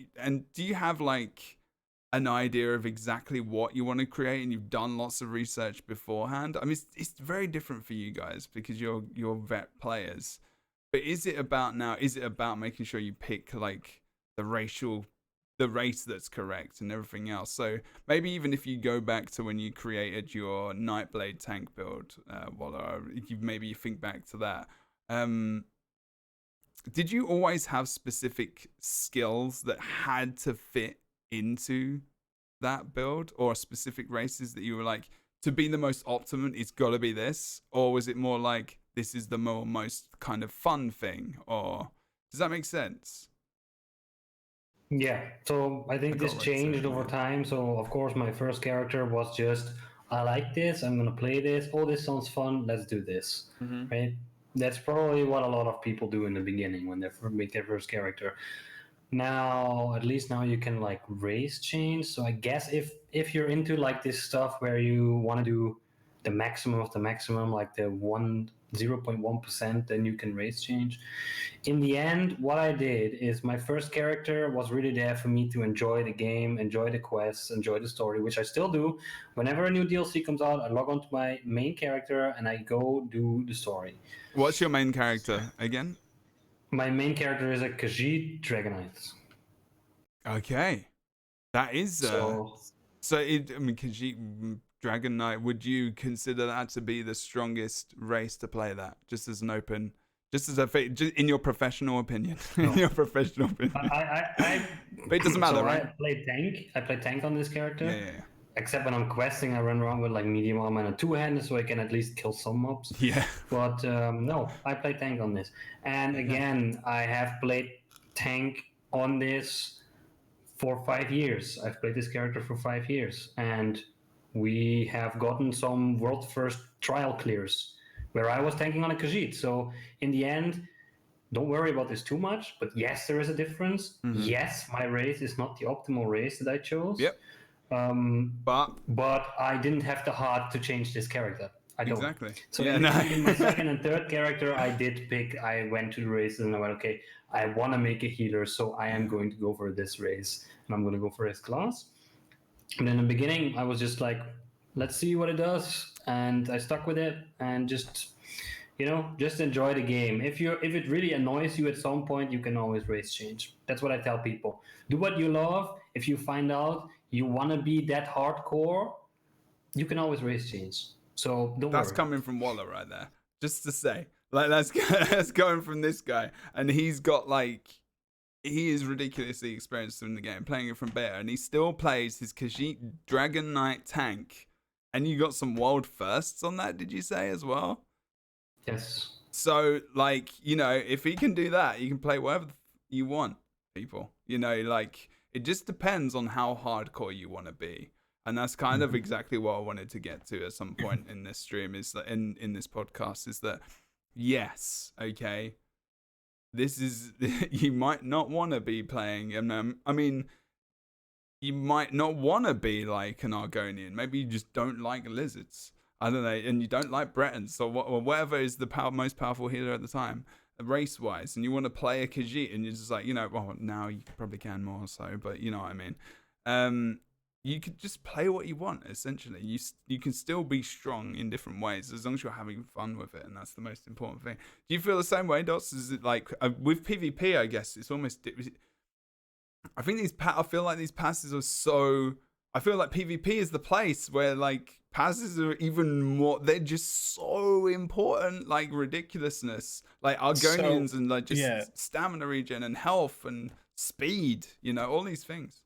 you have like an idea of exactly what you want to create, and you've done lots of research beforehand? I mean, it's very different for you guys because you're vet players. But is it about making sure you pick like the race that's correct and everything else? So maybe even if you go back to when you created your Nightblade tank build, maybe you think back to that. Did you always have specific skills that had to fit into that build, or specific races that you were like, to be the most optimum, it's got to be this? Or was it more like this is the most kind of fun thing? Or does that make sense? Yeah, so I think this changed over time. So of course, my first character was just, I like this, I'm gonna play this. Oh, this sounds fun. Let's do this, right? That's probably what a lot of people do in the beginning when they make their first character. Now, at least now you can like race change. So I guess if you're into like this stuff where you want to do the maximum of the maximum, like the 0.1%, then you can race change. In the end, what I did is my first character was really there for me to enjoy the game, enjoy the quests, enjoy the story, which I still do. Whenever a new DLC comes out, I log onto my main character and I go do the story. What's your main character again? My main character is a Khajiit Dragonite. Okay. That is Khajiit Dragon Knight, would you consider that to be the strongest race to play that? Just as an open, just in your professional opinion. No. In your professional opinion. But it doesn't matter, right? I play tank on this character. Yeah. Except when I'm questing, I run around with like medium armor and a two-hander, so I can at least kill some mobs. Yeah. But no, I play tank on this. And again, I have played tank on this for 5 years. I've played this character for 5 years, and we have gotten some world first trial clears where I was tanking on a Khajiit. So in the end, don't worry about this too much. But yes, there is a difference. Yes, my race is not the optimal race that I chose. Yep. But I didn't have the heart to change this character. I don't. Exactly. So in my second and third character, I went to the races and I went, okay, I want to make a healer, so I am going to go for this race, and I'm going to go for his class. And in the beginning, I was just like, let's see what it does, and I stuck with it, and just enjoy the game. If it really annoys you at some point, you can always race change. That's what I tell people. Do what you love. If you find out you want to be that hardcore, you can always race change. So don't worry. That's coming from Woeler right there. Just to say, like that's going from this guy, and he's got like, he is ridiculously experienced in the game, playing it from beta, and he still plays his Khajiit Dragon Knight tank. And you got some world firsts on that, did you say, as well? Yes. So, like, if he can do that, you can play whatever you want, people. Like, it just depends on how hardcore you want to be. And that's kind of exactly what I wanted to get to at some point in this stream, is that in this podcast, is that, yes, okay, this is, you might not want to be playing, I mean, you might not want to be like an Argonian. Maybe you just don't like lizards. I don't know, and you don't like Bretons or whatever is the most powerful healer at the time, race-wise, and you want to play a Khajiit, and you're just like, well, now you probably can more so, but you know what I mean. You could just play what you want, essentially. You can still be strong in different ways, as long as you're having fun with it, and that's the most important thing. Do you feel the same way, Dottz? Is it like, with PvP, I guess, it's almost... I feel like these passes are so... I feel like PvP is the place where, like, passes are even more... They're just so important, like, ridiculousness. Like, Argonians and, like, just stamina regen and health and speed, all these things.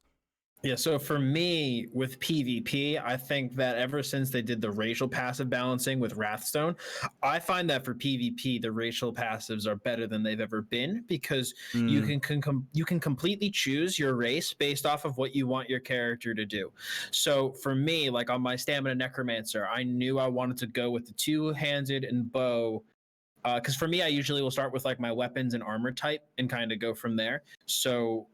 Yeah, so for me, with PvP, I think that ever since they did the racial passive balancing with Wrathstone, I find that for PvP, the racial passives are better than they've ever been, because you can completely choose your race based off of what you want your character to do. So for me, like on my Stamina Necromancer, I knew I wanted to go with the two-handed and bow, because for me, I usually will start with like my weapons and armor type and kind of go from there. So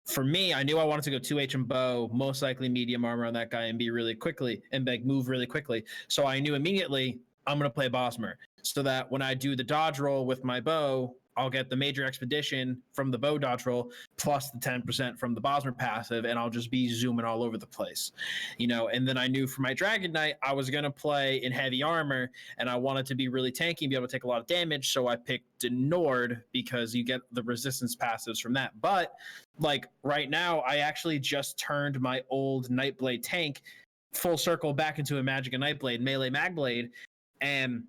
for me, I knew I wanted to go 2H and bow, most likely medium armor on that guy, and be really quickly and like move really quickly. So I knew immediately I'm going to play Bosmer, so that when I do the dodge roll with my bow, I'll get the major expedition from the bow dodge roll plus the 10% from the Bosmer passive, and I'll just be zooming all over the place, And then I knew for my Dragon Knight, I was going to play in heavy armor, and I wanted to be really tanky and be able to take a lot of damage, so I picked Nord because you get the resistance passives from that. But like right now, I actually just turned my old Nightblade tank full circle back into a Magicka Nightblade, melee Magblade, and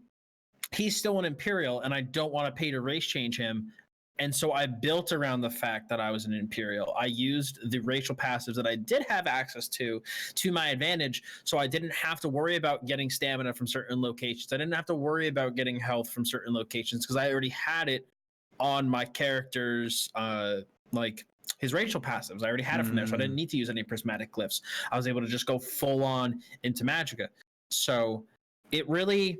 he's still an Imperial, and I don't want to pay to race change him. And so I built around the fact that I was an Imperial. I used the racial passives that I did have access to my advantage. So I didn't have to worry about getting stamina from certain locations. I didn't have to worry about getting health from certain locations because I already had it on my character's like his racial passives. I already had it from there. So I didn't need to use any prismatic glyphs. I was able to just go full on into Magicka. So it really,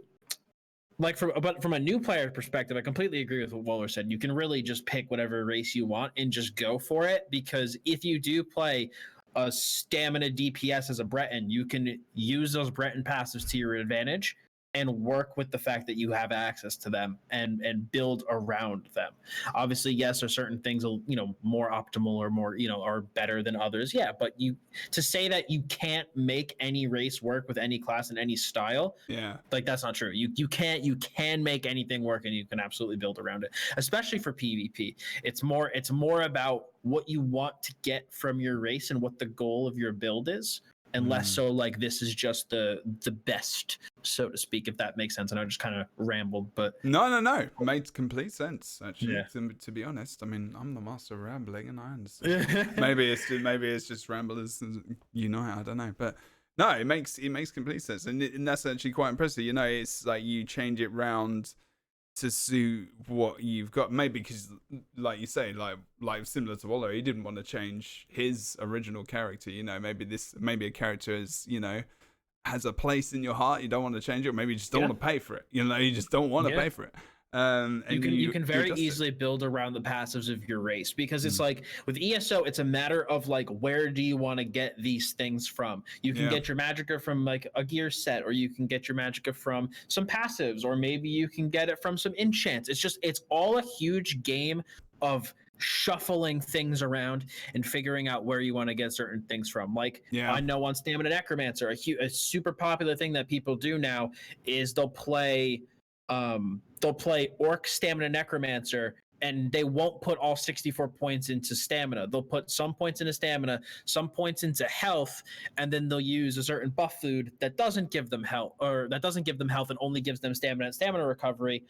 like, from a new player perspective, I completely agree with what Woeler said. You can really just pick whatever race you want and just go for it, because if you do play a stamina DPS as a Breton, you can use those Breton passives to your advantage and work with the fact that you have access to them and build around them. Obviously, yes, there are certain things, more optimal or more, are better than others. Yeah, but to say that you can't make any race work with any class and any style, like, that's not true. You can make anything work, and you can absolutely build around it, especially for PvP. It's more about what you want to get from your race and what the goal of your build is, and less so like this is just the best, so to speak, if that makes sense. And I just kind of rambled, but no, made complete sense actually. Yeah. To be honest, I mean, I'm the master of rambling, and I understand. maybe it's just ramblers unite. I don't know, but no, it makes complete sense, and that's actually quite impressive. It's like you change it round to suit what you've got, maybe because, like you say, like similar to Woeler, he didn't want to change his original character. Maybe a character is, has a place in your heart. You don't want to change it. Maybe you just don't want to pay for it. You just don't want to pay for it. And you can very easily build around the passives of your race, because it's like with ESO, it's a matter of like, where do you want to get these things from? You can get your Magicka from like a gear set, or you can get your Magicka from some passives, or maybe you can get it from some enchants. It's all a huge game of shuffling things around and figuring out where you want to get certain things from. Like, I know on Stamina Necromancer, a super popular thing that people do now is they'll play Orc Stamina Necromancer, and they won't put all 64 points into stamina. They'll put some points into stamina, some points into health, and then they'll use a certain buff food that doesn't give them health, and only gives them stamina and stamina recovery.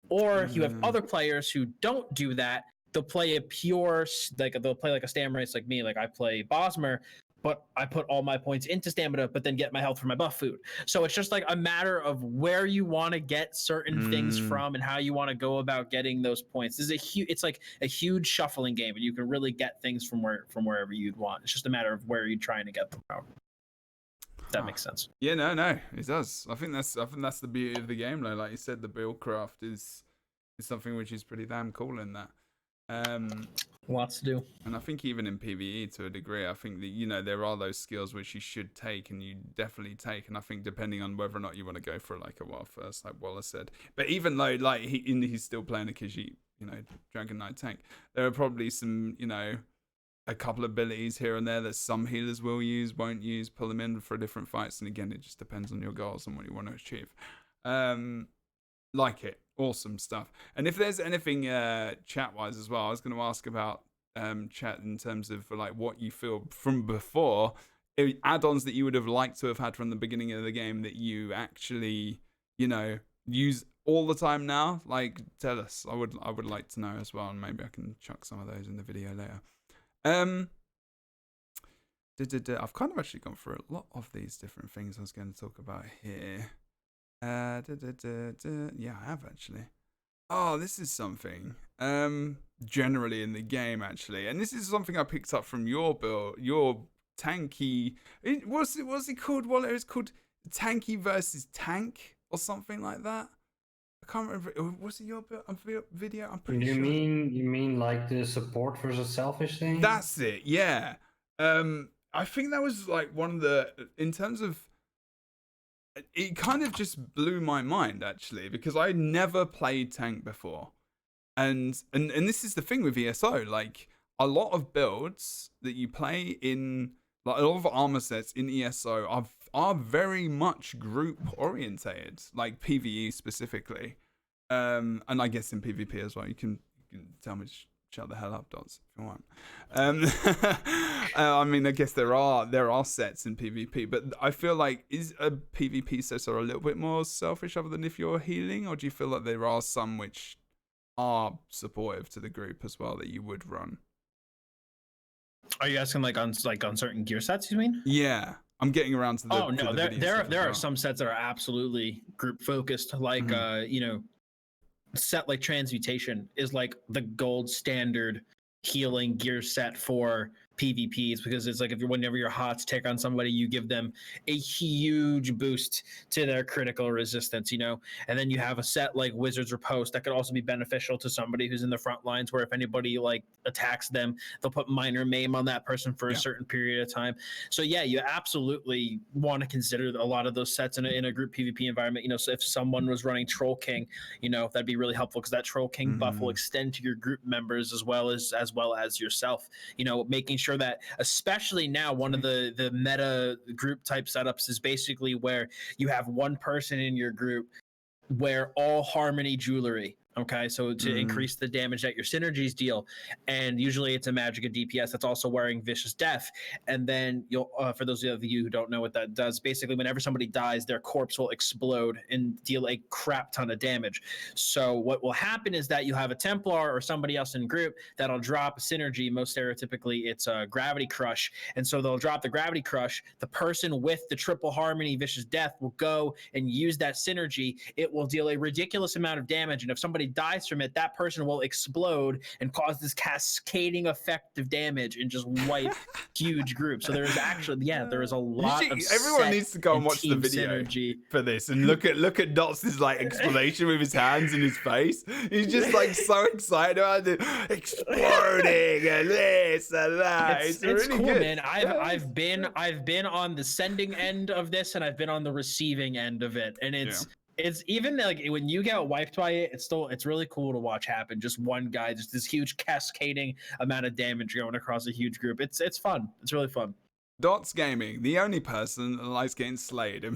Or you have other players who don't do that. They'll play they'll play like a stam race like me. Like, I play Bosmer, but I put all my points into stamina, but then get my health from my buff food. So it's just like a matter of where you want to get certain things from and how you want to go about getting those points. It's like a huge shuffling game, and you can really get things from wherever you'd want. It's just a matter of where you're trying to get them from. If that makes sense. Yeah, no, it does. I think that's the beauty of the game, though. Like you said, the build craft is something which is pretty damn cool in that. Lots to do. And I think even in PvE, to a degree, I think that there are those skills which you should take, and you definitely take. And I think depending on whether or not you want to go for like a wild first, like Woeler said, but even though like he's still playing a Khajiit, Dragon Knight tank, there are probably some a couple abilities here and there that some healers won't use, pull them in for different fights. And again, it just depends on your goals and what you want to achieve. Like it. Awesome stuff. And if there's anything chat wise as well, I was going to ask about chat in terms of like what you feel from before, add-ons that you would have liked to have had from the beginning of the game that you actually use all the time now. Like, tell us. I would like to know as well, and maybe I can chuck some of those in the video later. I've kind of actually gone through a lot of these different things I was going to talk about here. Yeah, I have actually. Oh, this is something generally in the game actually, and this is something I picked up from your build, your tanky. What's it called? Well, it was called Tanky versus Tank or something like that. I can't remember. Was it your video? I'm pretty sure. You mean like the support versus selfish thing? That's it. Yeah. I think that was like one of the, in terms of. It kind of just blew my mind actually, because I never played tank before, and this is the thing with ESO. Like, a lot of builds that you play in, like a lot of armor sets in ESO are very much group orientated, like PvE specifically, and I guess in PvP as well. You can tell me to shut the hell up, Dottz, if you want. I mean, I guess there are sets in PvP, but I feel like, is a PvP set a little bit more selfish other than if you're healing, or do you feel like there are some which are supportive to the group as well that you would run. Are you asking like on certain gear sets? You mean? Yeah, I'm getting around to the. Oh no, to the there are some sets that are absolutely group focused, like set like transmutation is like the gold standard healing gear set for PvPs, because it's like whenever you're hot to take on somebody, you give them a huge boost to their critical resistance, and then you have a set like Wizard's Riposte that could also be beneficial to somebody who's in the front lines, where if anybody like attacks them, they'll put minor maim on that person for a certain period of time. So yeah, you absolutely want to consider a lot of those sets in a group PvP environment. So if someone was running Troll King, that'd be really helpful, because that Troll King buff will extend to your group members as well as yourself. Making sure that, especially now, one of the meta group type setups is basically where you have one person in your group wear all Harmony jewelry. Okay, so to increase the damage that your synergies deal, and usually it's a Magicka DPS that's also wearing Vicious Death. And then you'll, for those of you who don't know what that does, basically whenever somebody dies, their corpse will explode and deal a crap ton of damage. So what will happen is that you have a Templar or somebody else in group that'll drop a synergy. Most stereotypically, it's a Gravity Crush, and so they'll drop the Gravity Crush. The person with the triple Harmony Vicious Death will go and use that synergy. It will deal a ridiculous amount of damage, and if somebody dies from it, that person will explode and cause this cascading effect of damage and just wipe huge groups. So there is actually, there is a lot of everyone needs to go and watch the video synergy for this and look at Dottz's like explanation with his hands and his face. He's just like so excited about it, exploding and this and that. It's really cool, good. man. I've been on the sending end of this, and I've been on the receiving end of it, and it's even like when you get wiped by it, it's really cool to watch happen. Just one guy, just this huge cascading amount of damage going across a huge group. It's fun. It's really fun. Dottz Gaming, the only person that likes getting slayed in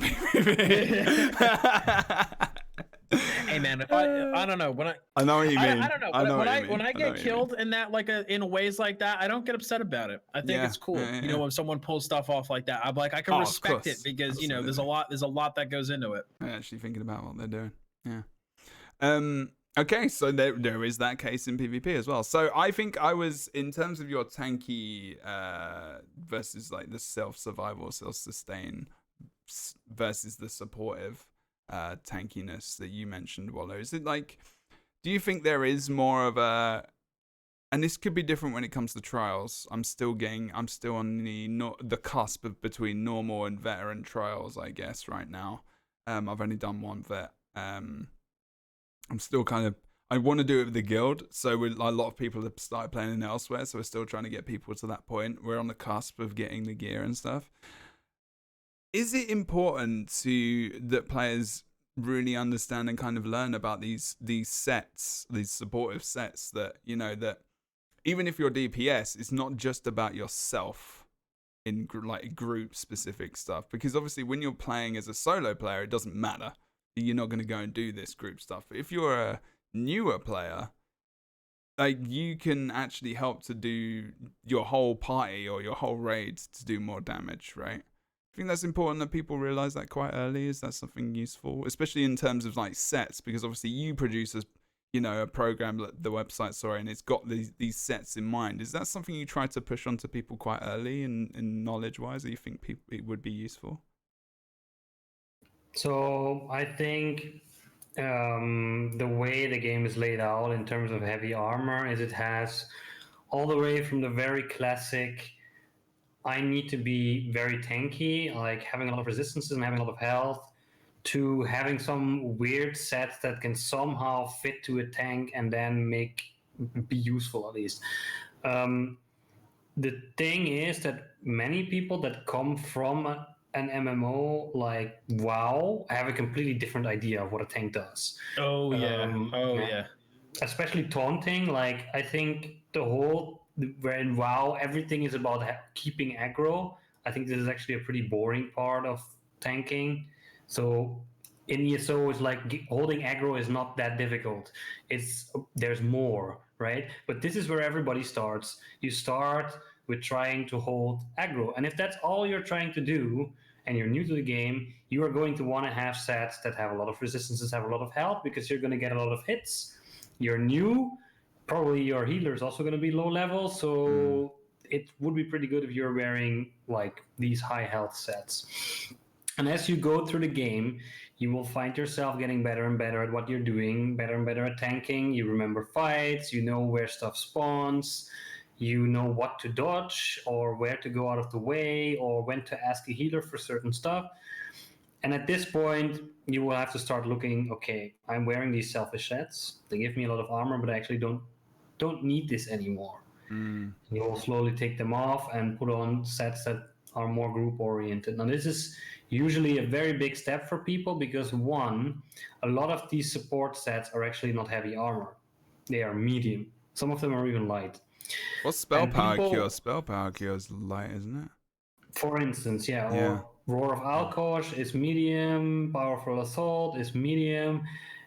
Hey man, if I don't know when I know what you mean. I don't know when I get killed in that in ways like that, I don't get upset about it. I think it's cool. When someone pulls stuff off like that, I'm like, I can respect it, because absolutely. There's a lot that goes into it. I'm actually thinking about what they're doing. Yeah. Okay, so there is that case in PvP as well. So I think I was, in terms of your tanky versus like the self-survival, self-sustain versus the supportive tankiness that you mentioned, Woeler. Is it like, do you think there is more of a, and this could be different when it comes to trials. I'm still on the cusp of between normal and veteran trials, I guess, right now. I've only done one vet. I'm still I want to do it with the guild. So a lot of people have started playing it elsewhere. So we're still trying to get people to that point. We're on the cusp of getting the gear and stuff. Is it important that players really understand and kind of learn about these sets, these supportive sets, that, that even if you're DPS, it's not just about yourself in like group specific stuff? Because obviously when you're playing as a solo player, it doesn't matter. You're not going to go and do this group stuff. But if you're a newer player, like, you can actually help to do your whole party or your whole raid to do more damage, right? I think that's important that people realize that quite early. Is that something useful, especially in terms of like sets? Because obviously you produce a program, the website, and it's got these sets in mind. Is that something you try to push onto people quite early in knowledge wise, or you think it would be useful? So I think the way the game is laid out in terms of heavy armor is it has all the way from the very classic, I need to be very tanky, like having a lot of resistances and having a lot of health, to having some weird sets that can somehow fit to a tank and then be useful at least. The thing is that many people that come from an MMO like WoW have a completely different idea of what a tank does. Oh yeah. Especially taunting. Like, I think where in WoW everything is about keeping aggro. I think this is actually a pretty boring part of tanking. So in ESO, it's like holding aggro is not that difficult. There's more, right? But this is where everybody starts. You start with trying to hold aggro, and if that's all you're trying to do, and you're new to the game, you are going to want to have sets that have a lot of resistances, have a lot of health, because you're going to get a lot of hits. you're new, probably your healer is also going to be low level, so it would be pretty good if you're wearing like these high health sets. And as you go through the game, you will find yourself getting better and better at what you're doing, better and better at tanking. You remember fights, you know where stuff spawns, you know what to dodge or where to go out of the way or when to ask a healer for certain stuff. And at this point, you will have to start looking, okay, I'm wearing these selfish sets. They give me a lot of armor, but I actually don't need this anymore. You will slowly take them off and put on sets that are more group oriented. Now, this is usually a very big step for people because one, a lot of these support sets are actually not heavy armor. They are medium. Some of them are even light. What's spell And power people- cure? Spell power cure is light, isn't it? For instance, Yeah. or Roar of Alkosh is medium, Powerful Assault is medium,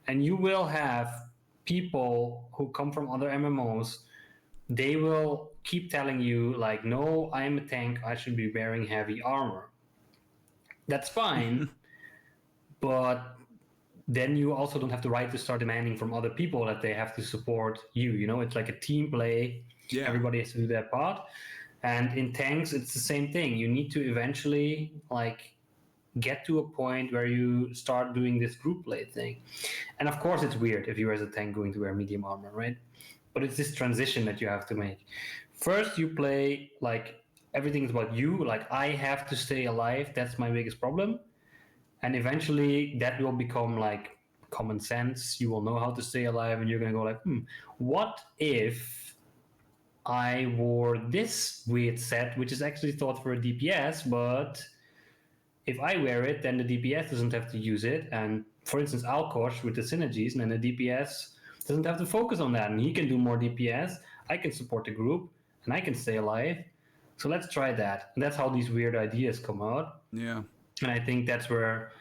and you will have people who come from other MMOs, they will keep telling you, like, no, I'm a tank, I should be wearing heavy armor. That's fine, but then you also don't have the right to start demanding from other people that they have to support you. You know, it's like a team play. Yeah. Everybody has to do their part. And in tanks, it's the same thing. You need to eventually like get to a point where you start doing this group play thing. And of course, it's weird if you're as a tank going to wear medium armor, right? But it's this transition that you have to make. First, you play like everything's about you. Like, I have to stay alive. That's my biggest problem. And eventually, that will become like common sense. You will know how to stay alive, and you're going to go like, what if I wore this weird set, which is actually thought for a DPS, but if I wear it, then the DPS doesn't have to use it. And for instance, Alkosh with the synergies, and then the DPS doesn't have to focus on that. And he can do more DPS. I can support the group, and I can stay alive. So let's try that. And that's how these weird ideas come out. Yeah. And I think that's where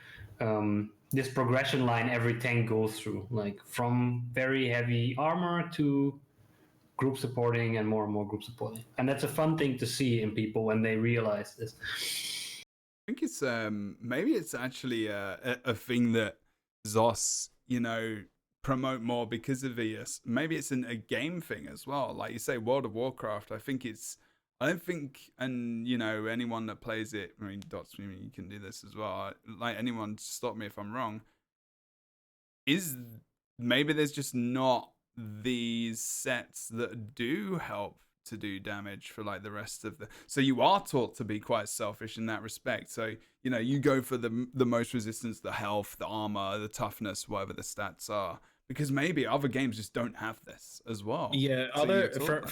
this progression line every tank goes through, like from very heavy armor to group supporting and more group supporting. And that's a fun thing to see in people when they realize this. I think it's maybe it's actually a thing that ZOS, you know, promote more because of ES. Maybe it's a game thing as well. Like you say, World of Warcraft. I don't think, and you know, anyone that plays it, I mean, Dottz, you can do this as well. Like anyone, stop me if I'm wrong. Is maybe there's just not these sets that do help to do damage for like the rest of the. So you are taught to be quite selfish in that respect. So you know, you go for the most resistance, the health, the armor, the toughness, whatever the stats are. Because maybe other games just don't have this as well. Yeah, So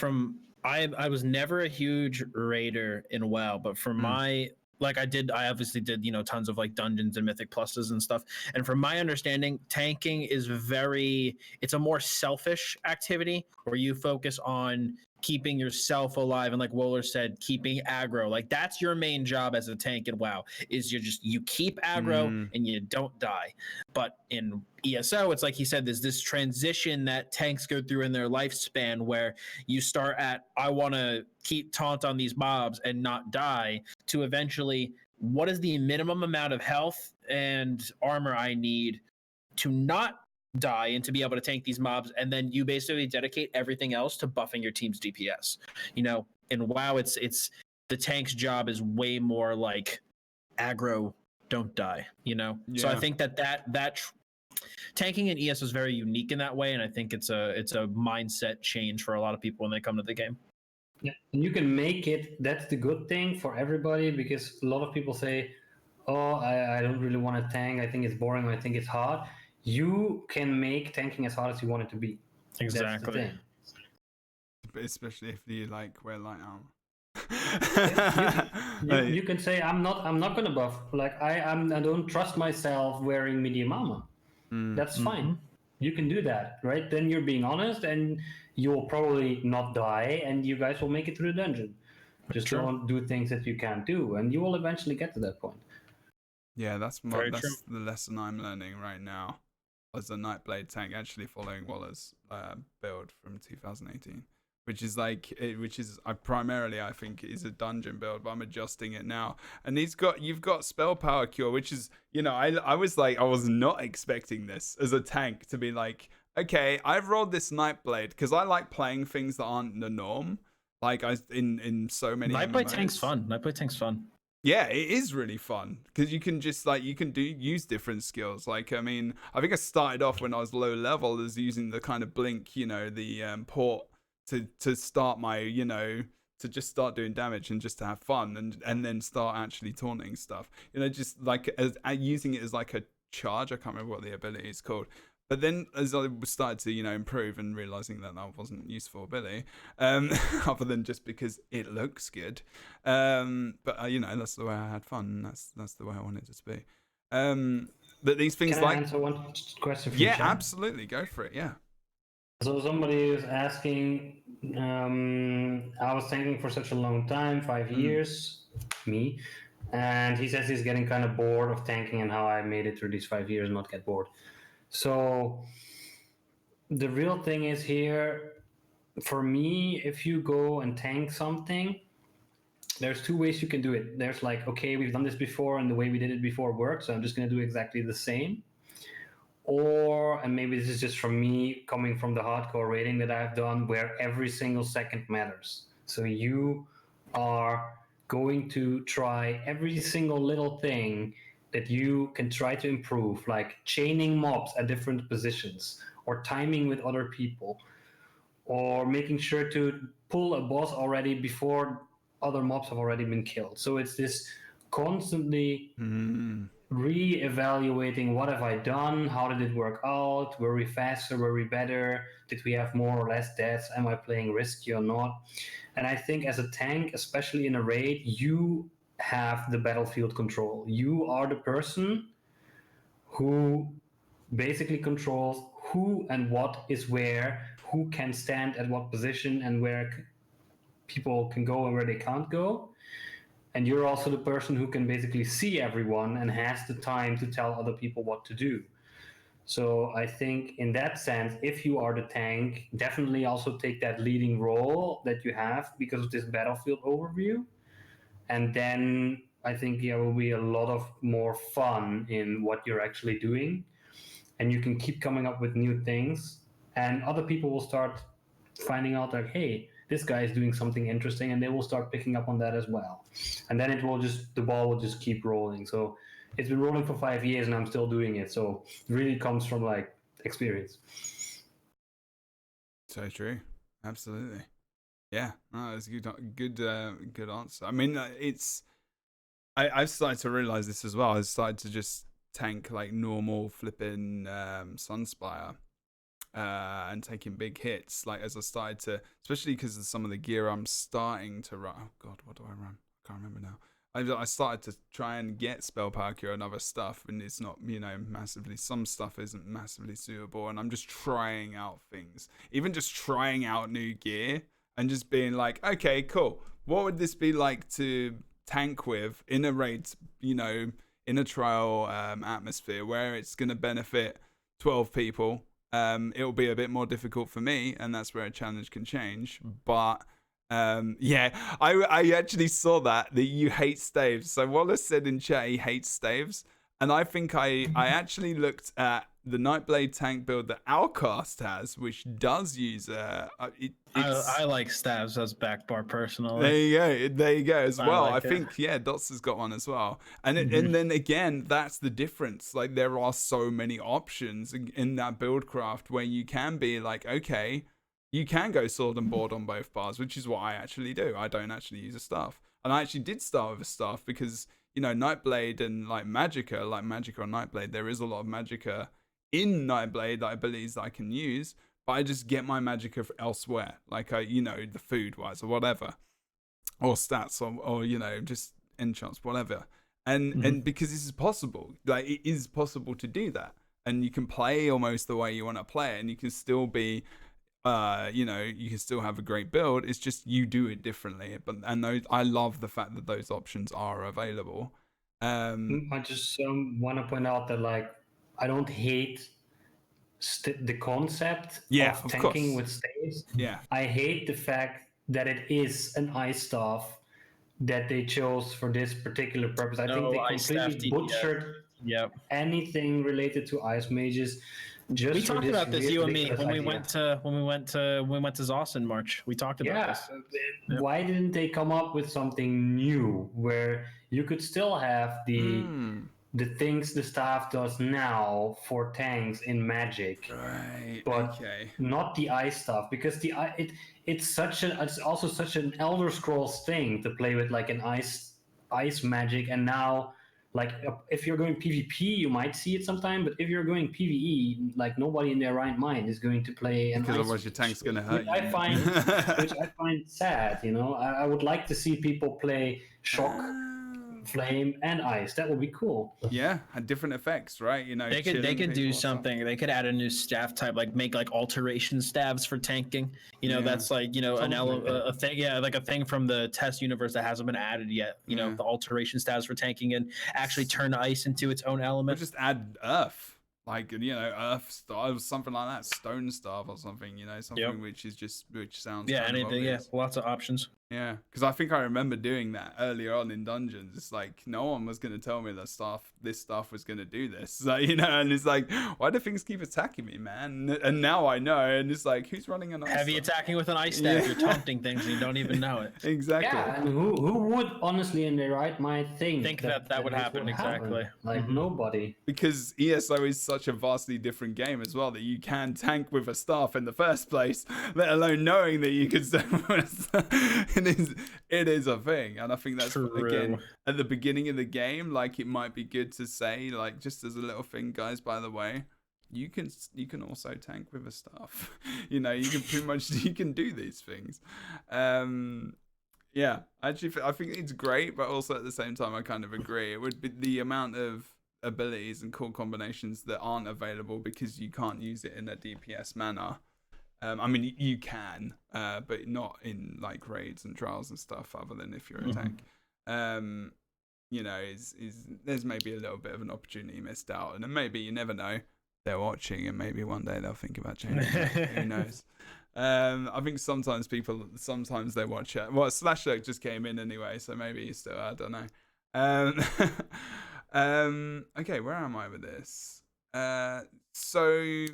I was never a huge raider in WoW, but for my I obviously did, you know, tons of like dungeons and mythic pluses and stuff. And from my understanding, tanking is it's a more selfish activity where you focus on keeping yourself alive. And like Woeler said, keeping aggro, like that's your main job as a tank in WoW is you keep aggro and you don't die. But in ESO, it's like he said, there's this transition that tanks go through in their lifespan where you start at, I want to keep taunt on these mobs and not die, to eventually, what is the minimum amount of health and armor I need to not die and to be able to tank these mobs? And then you basically dedicate everything else to buffing your team's DPS. You know, in WoW, it's the tank's job is way more like aggro, don't die, you know? Yeah. So I think that tanking in ES is very unique in that way, and I think it's a mindset change for a lot of people when they come to the game. Yeah, and you can make it. That's the good thing for everybody, because a lot of people say, "Oh, I don't really want to tank. I think it's boring. Or I think it's hard." You can make tanking as hard as you want it to be. Exactly. That's the thing. Especially if you like wear light armor. You can say, "I'm not gonna buff. Like I don't trust myself wearing medium armor." That's fine. You can do that, right? Then you're being honest, and you'll probably not die, and you guys will make it through the dungeon. Just don't do things that you can't do, and you will eventually get to that point. Yeah, that's Very the true. lesson I'm learning right now as a Nightblade tank, actually following Woeler's build from 2018, which is primarily, I think, is a dungeon build, but I'm adjusting it now. And you've got spell power cure, which is, you know, I was not expecting this as a tank to be like, okay, I've rolled this Nightblade because I like playing things that aren't the norm. Like in so many Nightblade MMOs. tank's fun. Nightblade tank's fun. Yeah, it is really fun because you can just like use different skills. Like I mean, I think I started off when I was low level as using the kind of blink, the port to start my, to just start doing damage and just to have fun and then start actually taunting stuff. Just like as using it as like a charge. I can't remember what the ability is called. But then as I started to, improve and realizing that wasn't useful ability, other than just because it looks good. But that's the way I had fun. That's the way I wanted it to be. But these things Can I answer one question from chat? Absolutely, go for it. Yeah. So somebody is asking, I was tanking for such a long time, 5 years, me, and he says he's getting kind of bored of tanking and how I made it through these 5 years and not get bored. So the real thing is here, for me, if you go and tank something, there's two ways you can do it. There's like, okay, we've done this before and the way we did it before worked, so I'm just going to do exactly the same. Or, and maybe this is just from me coming from the hardcore rating that I've done, where every single second matters. So you are going to try every single little thing that you can try to improve, like chaining mobs at different positions, or timing with other people, or making sure to pull a boss already before other mobs have already been killed. So it's this constantly re-evaluating, what have I done, how did it work out, were we faster, were we better, did we have more or less deaths, am I playing risky or not. And I think as a tank, especially in a raid, you have the battlefield control. You are the person who basically controls who and what is where, who can stand at what position, and where people can go and where they can't go. And you're also the person who can basically see everyone and has the time to tell other people what to do. So I think in that sense, if you are the tank, definitely also take that leading role that you have because of this battlefield overview. And then I think there will be a lot of more fun in what you're actually doing. And you can keep coming up with new things. And other people will start finding out like, hey, this guy is doing something interesting, and they will start picking up on that as well. And then the ball will just keep rolling. So it's been rolling for 5 years and I'm still doing it. So it really comes from like experience. So true. Absolutely. Yeah. No, that's a good answer. I mean, I've started to realize this as well. I started to just tank like normal flipping Sunspire. And taking big hits, like as I started to, especially because of some of the gear I'm starting to run. Oh God, what do I run? I can't remember now. I started to try and get spell power cure and other stuff, and it's not, massively. Some stuff isn't massively suitable, and I'm just trying out things, even just trying out new gear, and just being like, okay, cool. What would this be like to tank with in a raid? In a trial atmosphere where it's going to benefit 12 people. It'll be a bit more difficult for me, and that's where a challenge can change. But I actually saw that you hate staves. So Woeler said in chat he hates staves, and I think I actually looked at the Nightblade tank build that Outcast has, which does use I like stabs as back bar personally. There you go as well. like I think Dottz has got one as well, and and then again, that's the difference. Like there are so many options in that build craft where you can be like, okay, you can go sword and board on both bars, which is what I actually do. I don't actually use a staff, and I actually did start with a staff because Nightblade and like Magicka or Nightblade, there is a lot of Magicka in Nightblade that I believe that I can use. But I just get my Magicka elsewhere, like the food wise or whatever, or stats or just enchants, whatever. And because this is possible, like it is possible to do that, and you can play almost the way you want to play it, and you can still be, you can still have a great build. It's just you do it differently. I love the fact that those options are available. I just want to point out that like I don't hate the concept of tanking with staves. Yeah, I hate the fact that it is an ice staff that they chose for this particular purpose. I think they completely butchered anything related to ice mages. Just We for talked about this, you and me, ridiculous when we idea. went to Zoss in March. We talked about Yeah, this. Yep. why didn't they come up with something new where you could still have the things the staff does now for tanks in Magic, Right. but Okay. not the ice stuff, because it's also such an Elder Scrolls thing to play with like an ice magic, and now like if you're going PvP you might see it sometime, but if you're going PvE, like nobody in their right mind is going to play an Because ice otherwise your mage, tank's gonna hurt which I find you. which I find sad. I would like to see people play shock, flame, and ice. That would be cool. Yeah, had different effects, right? They could do something. They could add a new staff type, like make like alteration staves for tanking. Yeah. That's like Something like that. a thing. Yeah, like a thing from the test universe that hasn't been added yet. Yeah. The alteration staves for tanking and actually turn ice into its own Or element. just add earth, like earth stars, something like that, stone staff or something. Something Yep. which sounds Yeah, kind of anything. Yeah, obvious. lots of options. Yeah, because I think I remember doing that earlier on in dungeons. It's like no one was going to tell me that this stuff was going to do this. So, and it's like, why do things keep attacking me, man? And now I know, and it's like, who's running an ice Heavy staff? attacking with an ice staff. Yeah. You're taunting things and you don't even know it. Exactly. Yeah, and who would honestly in their right mind think that would this happen, exactly. Like Mhm. nobody. Because ESO is such a vastly different game as well that you can tank with a staff in the first place, let alone knowing that you could it is a thing. And I think that's again at the beginning of the game, like it might be good to say, like, just as a little thing, guys, by the way, you can also tank with a staff. You can pretty much you can do these things. Yeah, actually I think it's great, but also at the same time I kind of agree. It would be the amount of abilities and cool combinations that aren't available because you can't use it in a DPS manner. I mean, you can, but not in like raids and trials and stuff. Other than if you're a tank, there's maybe a little bit of an opportunity missed out, and then maybe you never know. They're watching, and maybe one day they'll think about changing it. Who knows? I think sometimes they watch it. Well, Slashlock just came in anyway, so maybe he's still. I don't know. Okay, where am I with this? So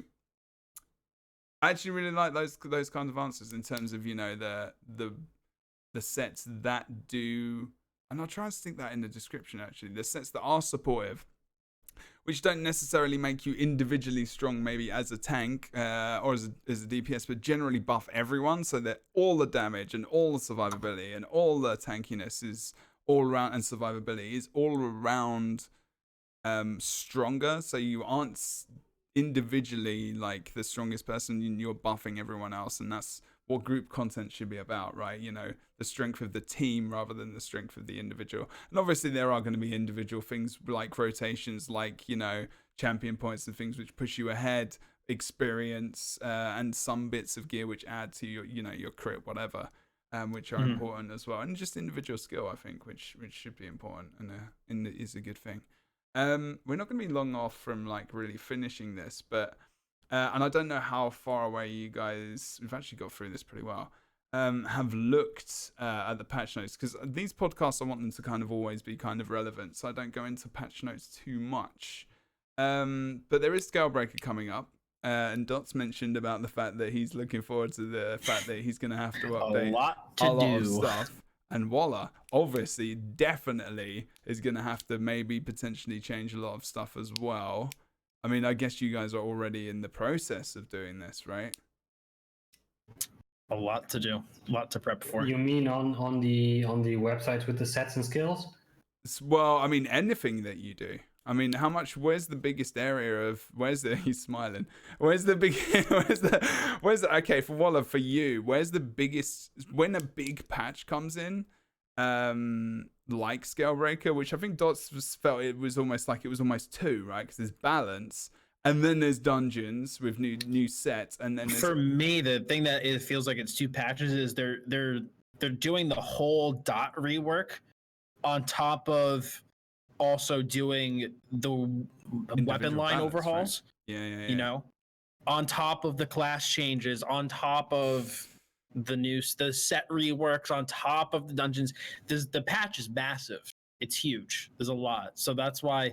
I actually really like those kinds of answers in terms of the sets that do, and I'll try and stick that in the description actually. The sets that are supportive, which don't necessarily make you individually strong, maybe as a tank or as a DPS, but generally buff everyone so that all the damage and all the survivability and all the tankiness is all around, and survivability is all around stronger. So you aren't individually like the strongest person, you're buffing everyone else, and that's what group content should be about, right? The strength of the team rather than the strength of the individual. And obviously there are going to be individual things like rotations, like champion points and things which push you ahead, experience, and some bits of gear which add to your crit, whatever, which are important as well, and just individual skill, I think, which should be important and is a good thing. We're not going to be long off from like really finishing this, but and I don't know how far away you guys, we've actually got through this pretty well, have looked at the patch notes, because these podcasts I want them to kind of always be kind of relevant, so I don't go into patch notes too much. But there is Scalebreaker coming up, and Dottz mentioned about the fact that he's looking forward to the fact that he's going to have to update a lot of stuff. And Woeler, obviously, definitely is going to have to maybe potentially change a lot of stuff as well. I mean, I guess you guys are already in the process of doing this, right? A lot to do, a lot to prep for. You mean on the websites with the sets and skills? Well, I mean, anything that you do. I mean, where's the biggest area of, he's smiling. Okay, for Woeler, for you, where's the biggest, when a big patch comes in, like Scalebreaker, which I think Dottz felt it was almost 2, right? Because there's balance, and then there's dungeons with new sets, and then for me, the thing that it feels like it's 2 patches is they're doing the whole dot rework on top of also doing the weapon line balance, overhauls, right? Yeah. On top of the class changes, on top of the set reworks, on top of the dungeons. The patch is massive. it's huge. There's a lot. So that's why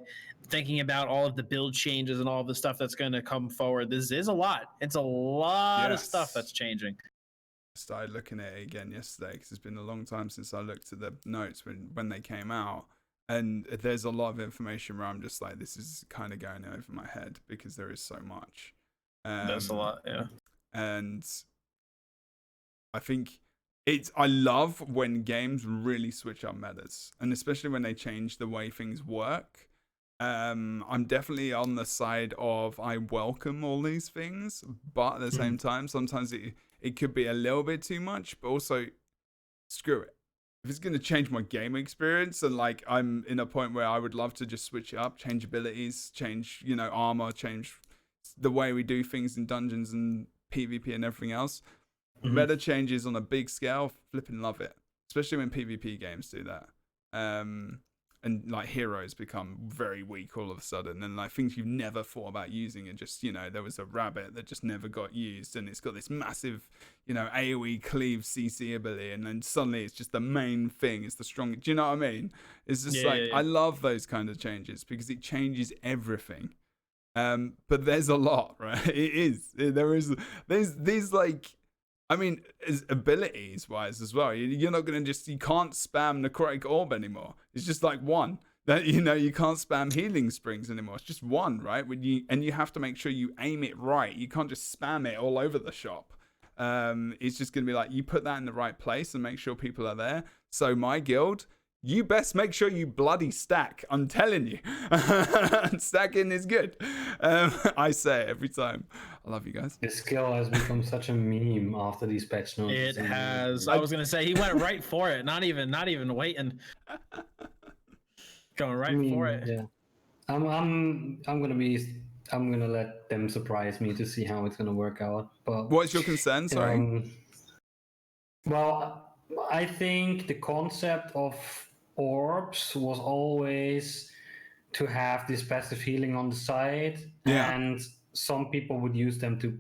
thinking about all of the build changes and all of the stuff that's going to come forward, this is a lot. It's a lot of stuff that's changing. I started looking at it again yesterday because it's been a long time since I looked at the notes when they came out. And there's a lot of information where I'm just like, this is kind of going over my head because there is so much. That's a lot, yeah. And I think I love when games really switch up metas, and especially when they change the way things work. I'm definitely on the side of I welcome all these things, but at the same time, sometimes it could be a little bit too much, but also screw it. If it's going to change my game experience, and like I'm in a point where I would love to just switch it up, change abilities, change, armor, change the way we do things in dungeons and PvP and everything else. Meta changes on a big scale, flipping love it. Especially when PvP games do that. And like heroes become very weak all of a sudden, and like things you've never thought about using are just, there was a rabbit that just never got used, and it's got this massive, AoE cleave CC ability, and then suddenly it's just the main thing, it's the strongest. Do you know what I mean? It's just I love those kind of changes because it changes everything. But there's a lot, right? There's like, I mean, as abilities wise as well, you're not going to you can't spam necrotic orb anymore. It's just like one. That you can't spam healing springs anymore. It's just one, right? And you have to make sure you aim it right. You can't just spam it all over the shop. It's just going to be like, you put that in the right place and make sure people are there. So my guild, you best make sure you bloody stack. I'm telling you. Stacking is good. I say it every time. I love you guys. This skill has become such a meme after these patch notes. It has. I was going to say, he went right for it. Not even waiting. Going right for it. Yeah. I'm gonna let them surprise me to see how it's gonna work out. But what's your concern? Sorry. Well, I think the concept of orbs was always to have this passive healing on the side, and some people would use them to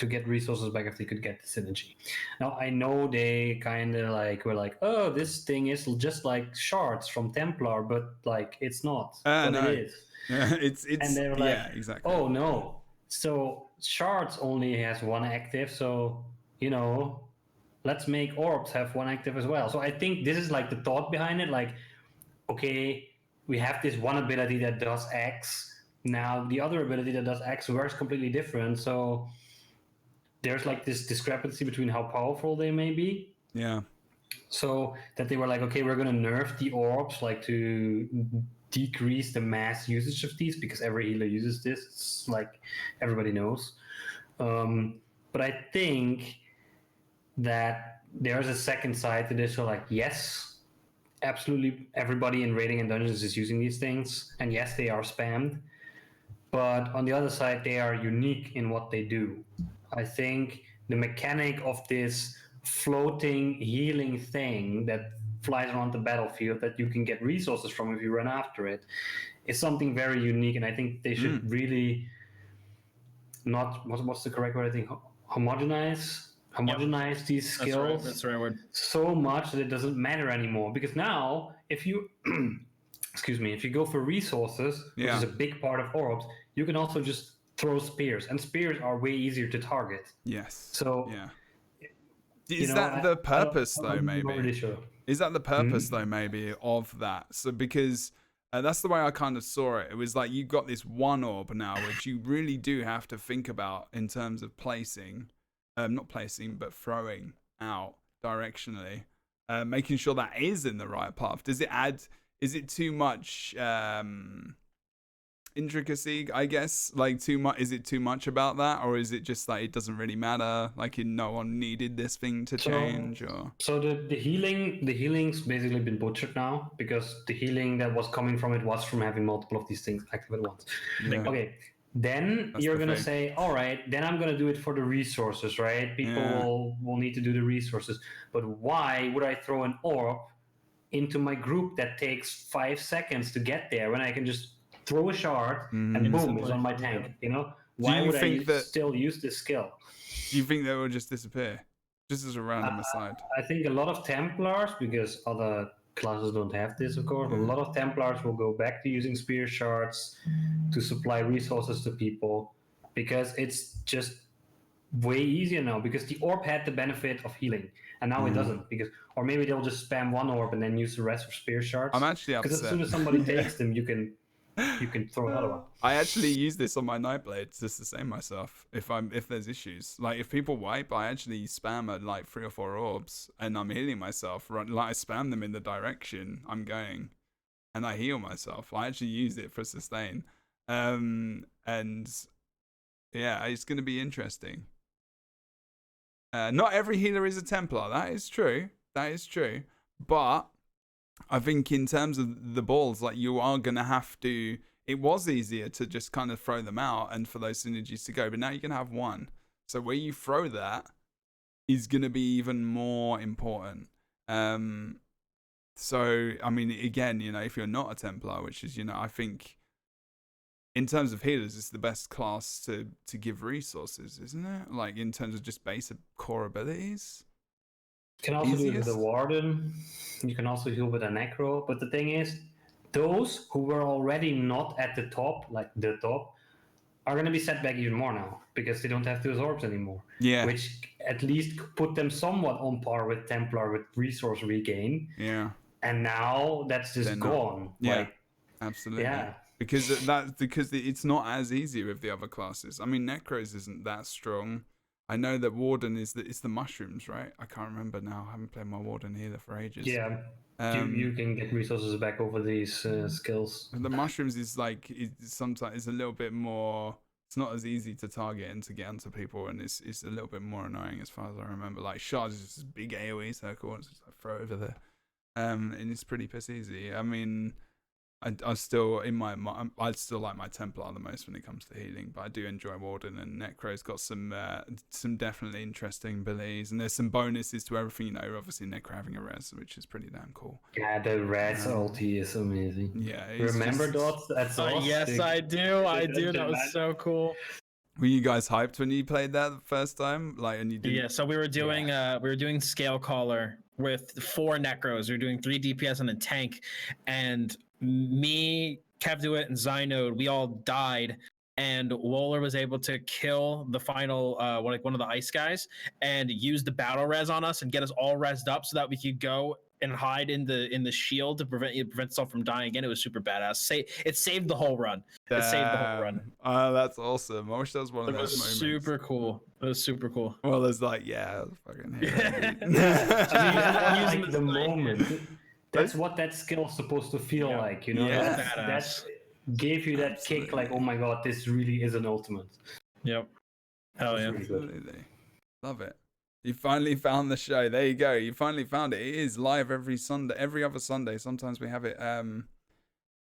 get resources back if they could get the synergy. Now I know they kind of were like, oh, this thing is just like shards from Templar, but like it's not. But no. it is. It's and they were like, exactly. Oh no, so shards only has one active, so let's make orbs have one active as well. So I think this is like the thought behind it. Like, okay, we have this one ability that does X. Now the other ability that does X works completely different. So there's like this discrepancy between how powerful they may be. Yeah. So that they were like, okay, we're gonna nerf the orbs, like to decrease the mass usage of these, because every healer uses this. It's like everybody knows. But I think that there's a second side to this. So like, yes, absolutely everybody in raiding and dungeons is using these things, and yes, they are spammed. But on the other side, they are unique in what they do. I think the mechanic of this floating healing thing that flies around the battlefield that you can get resources from if you run after it is something very unique, and I think they should really not, what's the correct word? I think homogenize these skills. That's the right word. So much that it doesn't matter anymore, because now if you if you go for resources, which is a big part of orbs, you can also just throw spears, and spears are way easier to target. Yes. So is that the purpose though? I'm maybe not really sure. Is that the purpose though? Maybe of that. So because that's the way I kind of saw it. It was like you got this one orb now, which you really do have to think about in terms of placing, not placing, but throwing out directionally, making sure that is in the right path. Does it add? Is it too much? Intricacy, I guess, like too much. Is it too much about that, or is it just like it doesn't really matter, like no one needed this thing to change? Or so the healing's basically been butchered now, because the healing that was coming from it was from having multiple of these things active at once. Okay, then you're gonna say, all right, then I'm gonna do it for the resources, right? People will need to do the resources, but why would I throw an orb into my group that takes 5 seconds to get there when I can just throw a shard and boom, it's on my tank? Why would I still use this skill? Do you think that will just disappear? Just as a random aside. I think a lot of Templars, because other classes don't have this, of course. A lot of Templars will go back to using spear shards to supply resources to people because it's just way easier now, because the orb had the benefit of healing and now it doesn't, because, or maybe they'll just spam one orb and then use the rest for spear shards. I'm actually upset. Because as soon as somebody takes them, you can throw another one. I actually use this on my Nightblade just to save myself if there's issues. Like if people wipe, I actually spam like 3 or 4 orbs and I'm healing myself. Like I spam them in the direction I'm going, and I heal myself. I actually use it for sustain, and yeah, it's going to be interesting. Not every healer is a Templar. That is true. But I think in terms of the balls, like you are going to have to, it was easier to just kind of throw them out and for those synergies to go, but now you can have one. So where you throw that is going to be even more important. So, I mean, again, if you're not a Templar, which is, I think in terms of healers, it's the best class to give resources, isn't it? Like in terms of just basic core abilities. You can also do it with a Warden. You can also heal with a Necro. But the thing is, those who were already not at the top, like the top, are going to be set back even more now because they don't have those orbs anymore. Yeah. Which at least put them somewhat on par with Templar with resource regain. Yeah. And now that's just gone. Yeah. Like, absolutely. Yeah. Because it's not as easy with the other classes. I mean, Necros isn't that strong. I know that Warden it's the mushrooms, right? I can't remember now. I haven't played my Warden healer for ages. Yeah, you can get resources back over these skills. The mushrooms is like sometimes it's a little bit more. It's not as easy to target and to get onto people, and it's a little bit more annoying as far as I remember. Like shards is this big AOE circle, and it's just like throw it over there, and it's pretty piss easy. I mean, I still I still like my Templar the most when it comes to healing, but I do enjoy Warden, and Necro's got some definitely interesting abilities, and there's some bonuses to everything. Obviously Necro having a res, which is pretty damn cool. Yeah, the res ulti is amazing. Yeah, remember Dottz? That's awesome. Yes, I do. That was so cool. Were you guys hyped when you played that the first time? Like, and you did? Yeah, so we were doing Scale Caller with 4 Necros. We were doing 3 DPS and a tank, and me, Kevduit, and Zynode, we all died, and Woeler was able to kill the final one of the ice guys and use the battle res on us and get us all resed up so that we could go and hide in the shield to prevent itself from dying again. It was super badass. It saved the whole run. It saved the whole run. Oh, that's awesome. I wish that was one of those moments. Super cool. It was super cool. Well, it's like, yeah, fucking hell. Like the moment. That's what that skill's supposed to feel like, that gave you that kick, like, oh my god, this really is an ultimate. Yep. Hell yeah. Absolutely. Love it. You finally found the show. There you go. You finally found it. It is live every Sunday, every other Sunday. Sometimes we have it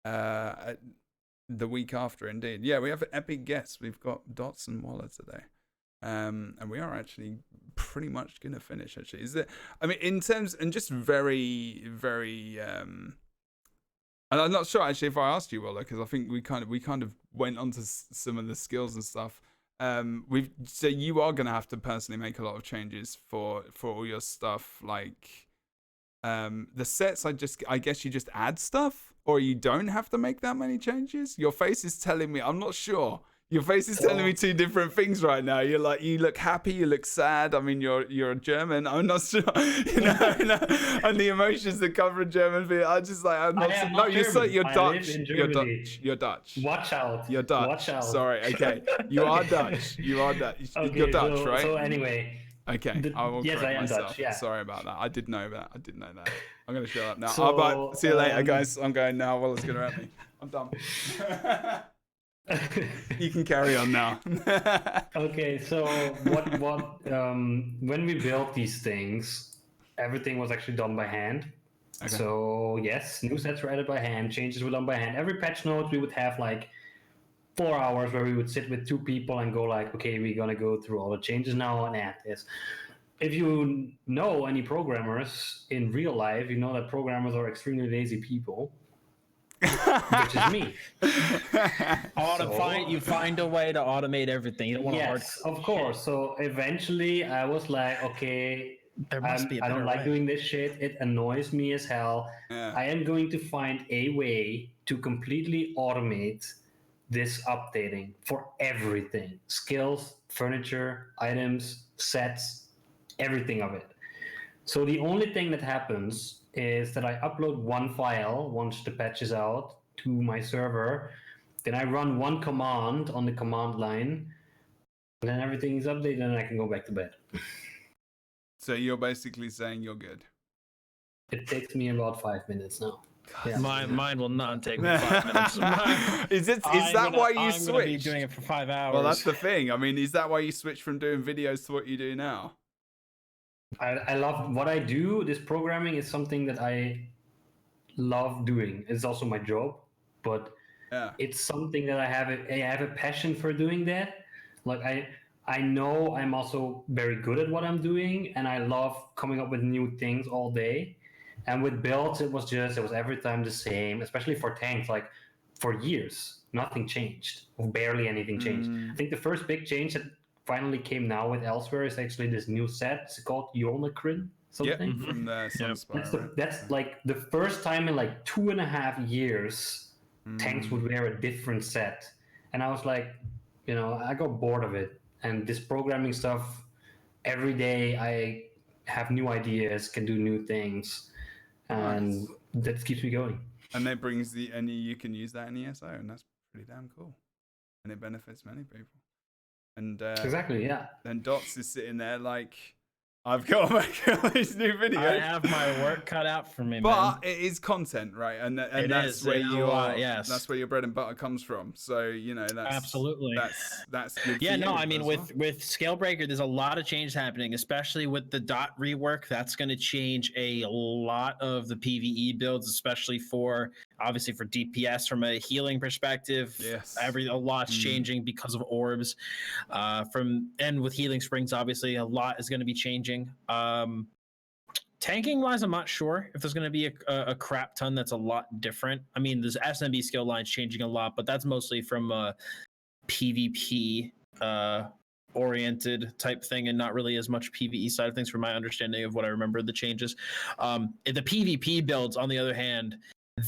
the week after, indeed. Yeah, we have epic guests. We've got Dottz and Woeler today. And we are actually pretty much gonna finish. Actually, is it? I mean, in terms and just very, very. And I'm not sure actually if I asked you, Woeler, because I think we kind of went onto some of the skills and stuff. So you are gonna have to personally make a lot of changes for all your stuff, like the sets. I guess you just add stuff, or you don't have to make that many changes. Your face is telling me. I'm not sure. Your face is telling me 2 different things right now. You're like, you look happy, you look sad. I mean, you're a German. I'm not sure, and the emotions that come from German. I'm just like, I'm not. No, you're Dutch. You're Dutch. You're Dutch. Watch out. You're Dutch. Watch out. Sorry. Okay. You are Dutch. You are Dutch. Okay, you're Dutch, right? So anyway. Okay. I will correct myself. Dutch, yeah. Sorry about that. I did know that. I'm gonna shut up now. So, bye. See you later, guys. I'm going now. Weller's gonna wrap me. I'm done. You can carry on now. Okay, so what when we built these things, everything was actually done by hand. Okay. So yes, new sets were added by hand, changes were done by hand. Every patch note we would have like 4 hours where we would sit with 2 people and go like, okay, we're gonna go through all the changes now and add this. If you know any programmers in real life, you know that programmers are extremely lazy people. Which is me. You find a way to automate everything. You don't want to of course. So eventually I was like, okay, There must be a I better don't like way. doing this shit. It annoys me as hell. Yeah. I am going to find a way to completely automate this updating for everything: skills, furniture, items, sets, everything of it. So the only thing that happens is that I upload one file once the patch is out to my server. Then I run one command on the command line, and then everything is updated, and I can go back to bed. So you're basically saying you're good. It takes me about 5 minutes now. Yeah. Mine will not take me 5 minutes. Is that why you I'm gonna be switched? doing it for 5 hours. Well, that's the thing. I mean, is that why you switched from doing videos to what you do now? I love what I do. This programming is something that I love doing. It's also my job, but Yeah. it's something that I have a passion for doing that. Like I know I'm also very good at what I'm doing, and I love coming up with new things all day. And with builds, it was every time the same, especially for tanks. Like for years, nothing changed, or barely anything changed. I think the first big change that finally came now with Elsewhere is actually this new set. It's called Yolnacrin something. Yep, from the Sunspire. That's like the first time in like 2.5 years tanks would wear a different set, and I was like, I got bored of it. And this programming stuff, every day I have new ideas, can do new things, and that keeps me going. And that brings you can use that in ESO, and that's pretty damn cool, and it benefits many people. And exactly, yeah. Then Dottz is sitting there like, I've got to make all these new videos. I have my work cut out for me, but man. it is content, right? And It that's is, where you you know are. what, yes. That's where your bread and butter comes from. So that's Absolutely. That's good. Yeah, for no, you I mean as with well. Scalebreaker, there's a lot of change happening, especially with the Dot rework. That's going to change a lot of the PvE builds, especially obviously for DPS from a healing perspective. Yes. A lot's changing because of orbs. And with healing springs, obviously a lot is going to be changing. Tanking wise, I'm not sure if there's going to be a crap ton that's a lot different. I mean, there's SMB skill lines changing a lot, but that's mostly from PvP oriented type thing, and not really as much PvE side of things, from my understanding of what I remember the changes. The PvP builds, on the other hand,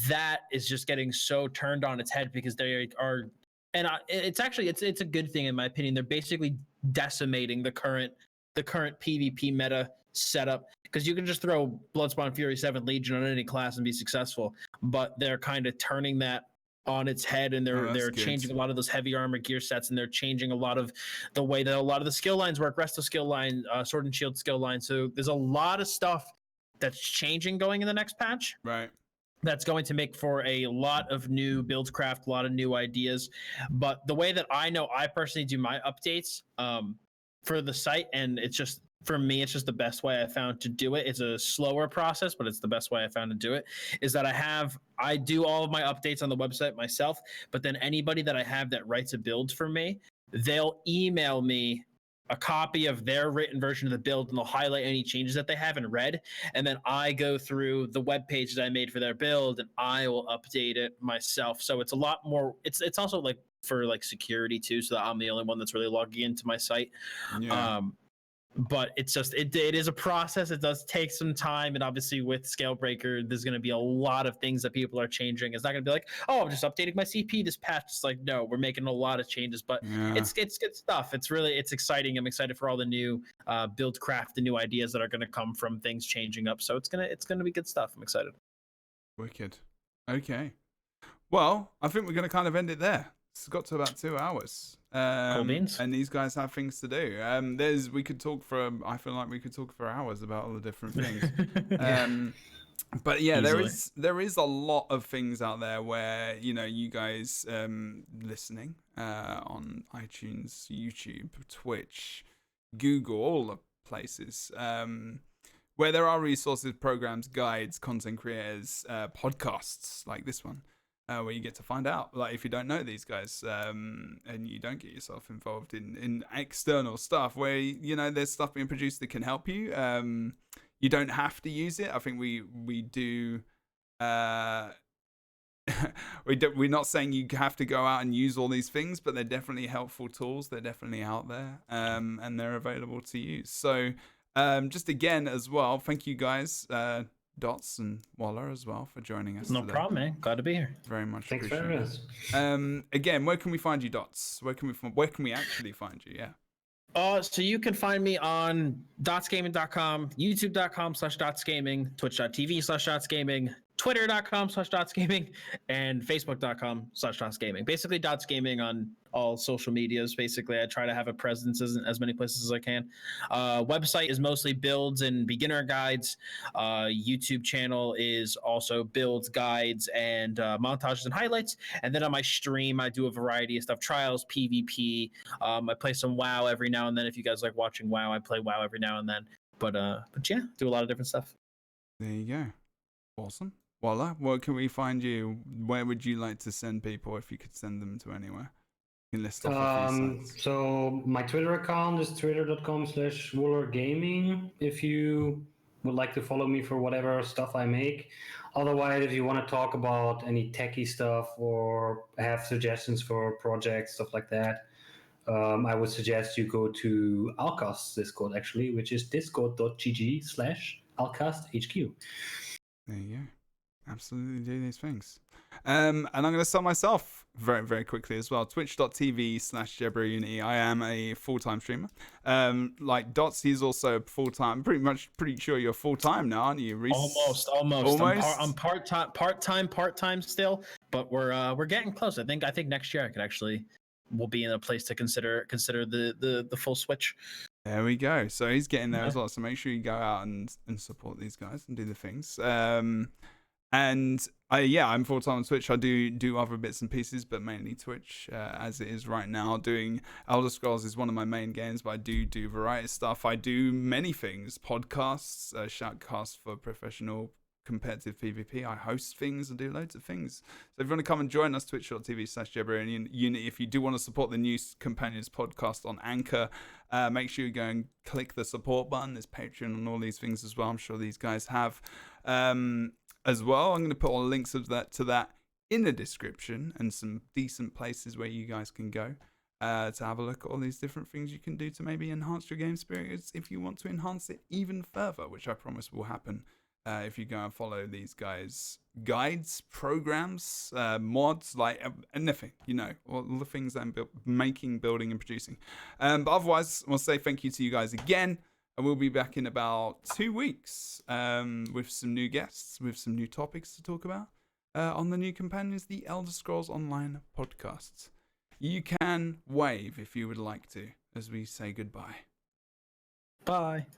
that is just getting so turned on its head because they are, and it's a good thing in my opinion. They're basically decimating the current PvP meta setup, because you can just throw Bloodspawn Fury 7 Legion on any class and be successful, but they're kind of turning that on its head, and they're changing a lot of those heavy armor gear sets, and they're changing a lot of the way that a lot of the skill lines work, Resto skill line, Sword and Shield skill line. So there's a lot of stuff that's changing going in the next patch. Right. That's going to make for a lot of new builds craft, a lot of new ideas. But the way that I know I personally do my updates for the site, and it's just, for me, it's just the best way I found to do it. It's a slower process, but it's the best way I found to do it, is that I do all of my updates on the website myself, but then anybody that I have that writes a build for me, they'll email me a copy of their written version of the build, and they'll highlight any changes that they haven't read. And then I go through the web page that I made for their build, and I will update it myself. So it's a lot more, it's also like for like security too, so that I'm the only one that's really logging into my site. Yeah. But it's just, it is a process. It does take some time. And obviously with Scalebreaker, there's going to be a lot of things that people are changing. It's not going to be like, oh, I'm just updating my CP this patch. It's like, no, we're making a lot of changes, but it's good stuff. It's exciting. I'm excited for all the new build craft, the new ideas that are going to come from things changing up. So it's going to be good stuff. I'm excited. Wicked. Okay. Well, I think we're going to kind of end it there. It's got to about 2 hours. Cool beans. And these guys have things to do. We could talk I feel like we could talk for hours about all the different things. But yeah, there is a lot of things out there where, you guys listening on iTunes, YouTube, Twitch, Google, all the places, where there are resources, programs, guides, content creators, podcasts like this one. Where you get to find out, like, if you don't know these guys, and you don't get yourself involved in external stuff, where there's stuff being produced that can help you. You don't have to use it. I think we do. We're not saying you have to go out and use all these things, but they're definitely helpful tools. They're definitely out there, and they're available to use. So Just again as well, thank you guys, Dottz and Woeler as well for joining us No today. problem, man. Glad to be here. Very much Thanks appreciate very it. much. Again, where can we find you, Dottz? Where can we actually find you? Yeah. So you can find me on dotsgaming.com, youtube.com/dotsgaming, twitch.tv/dotsgaming, twitter.com/dotsgaming, and facebook.com/dotsgaming. Basically, Dots Gaming on all social medias. Basically, I try to have a presence as many places as I can. Website is mostly builds and beginner guides. YouTube channel is also builds, guides, and montages and highlights. And then on my stream, I do a variety of stuff: trials, PvP. I play some WoW every now and then. If you guys like watching WoW, I play WoW every now and then. But yeah, do a lot of different stuff. There you go. Awesome. Voila. Where can we find you? Where would you like to send people if you could send them to anywhere? You can list off a few sites. So my Twitter account is twitter.com/WoolerGaming if you would like to follow me for whatever stuff I make. Otherwise, if you want to talk about any techie stuff or have suggestions for projects, stuff like that, I would suggest you go to Alcast's Discord, actually, which is discord.gg/AlcastHQ. There you go. Absolutely do these things. And I'm going to sell myself very, very quickly as well. Twitch.tv/JebroUnity. I am a full-time streamer. Like Dottz, he's also full-time. Pretty sure you're full-time now, aren't you, Reese? Almost. I'm part-time still, but we're getting close. I think next year I could actually will be in a place to consider the full switch. There we go. So he's getting there as well. So make sure you go out and support these guys and do the things. And I'm full-time on Twitch. I do other bits and pieces, but mainly Twitch as it is right now. Doing Elder Scrolls is one of my main games, but I do variety stuff. I do many things: podcasts, shoutcasts for professional competitive PvP. I host things and do loads of things. So if you want to come and join us, twitch.tv/Jebro-Unity. If you do want to support the new Companions podcast on Anchor, make sure you go and click the support button. There's Patreon and all these things as well. I'm sure these guys have as well. I'm going to put all the links of that in the description and some decent places where you guys can go to have a look at all these different things you can do to maybe enhance your game experience if you want to enhance it even further, which I promise will happen. If you go and follow these guys' guides, programs, mods, like anything, all the things I'm making, building, and producing. But otherwise, I want to say thank you to you guys again. And we'll be back in about 2 weeks with some new guests, with some new topics to talk about on the new Companions, the Elder Scrolls Online podcasts. You can wave if you would like to, as we say goodbye. Bye.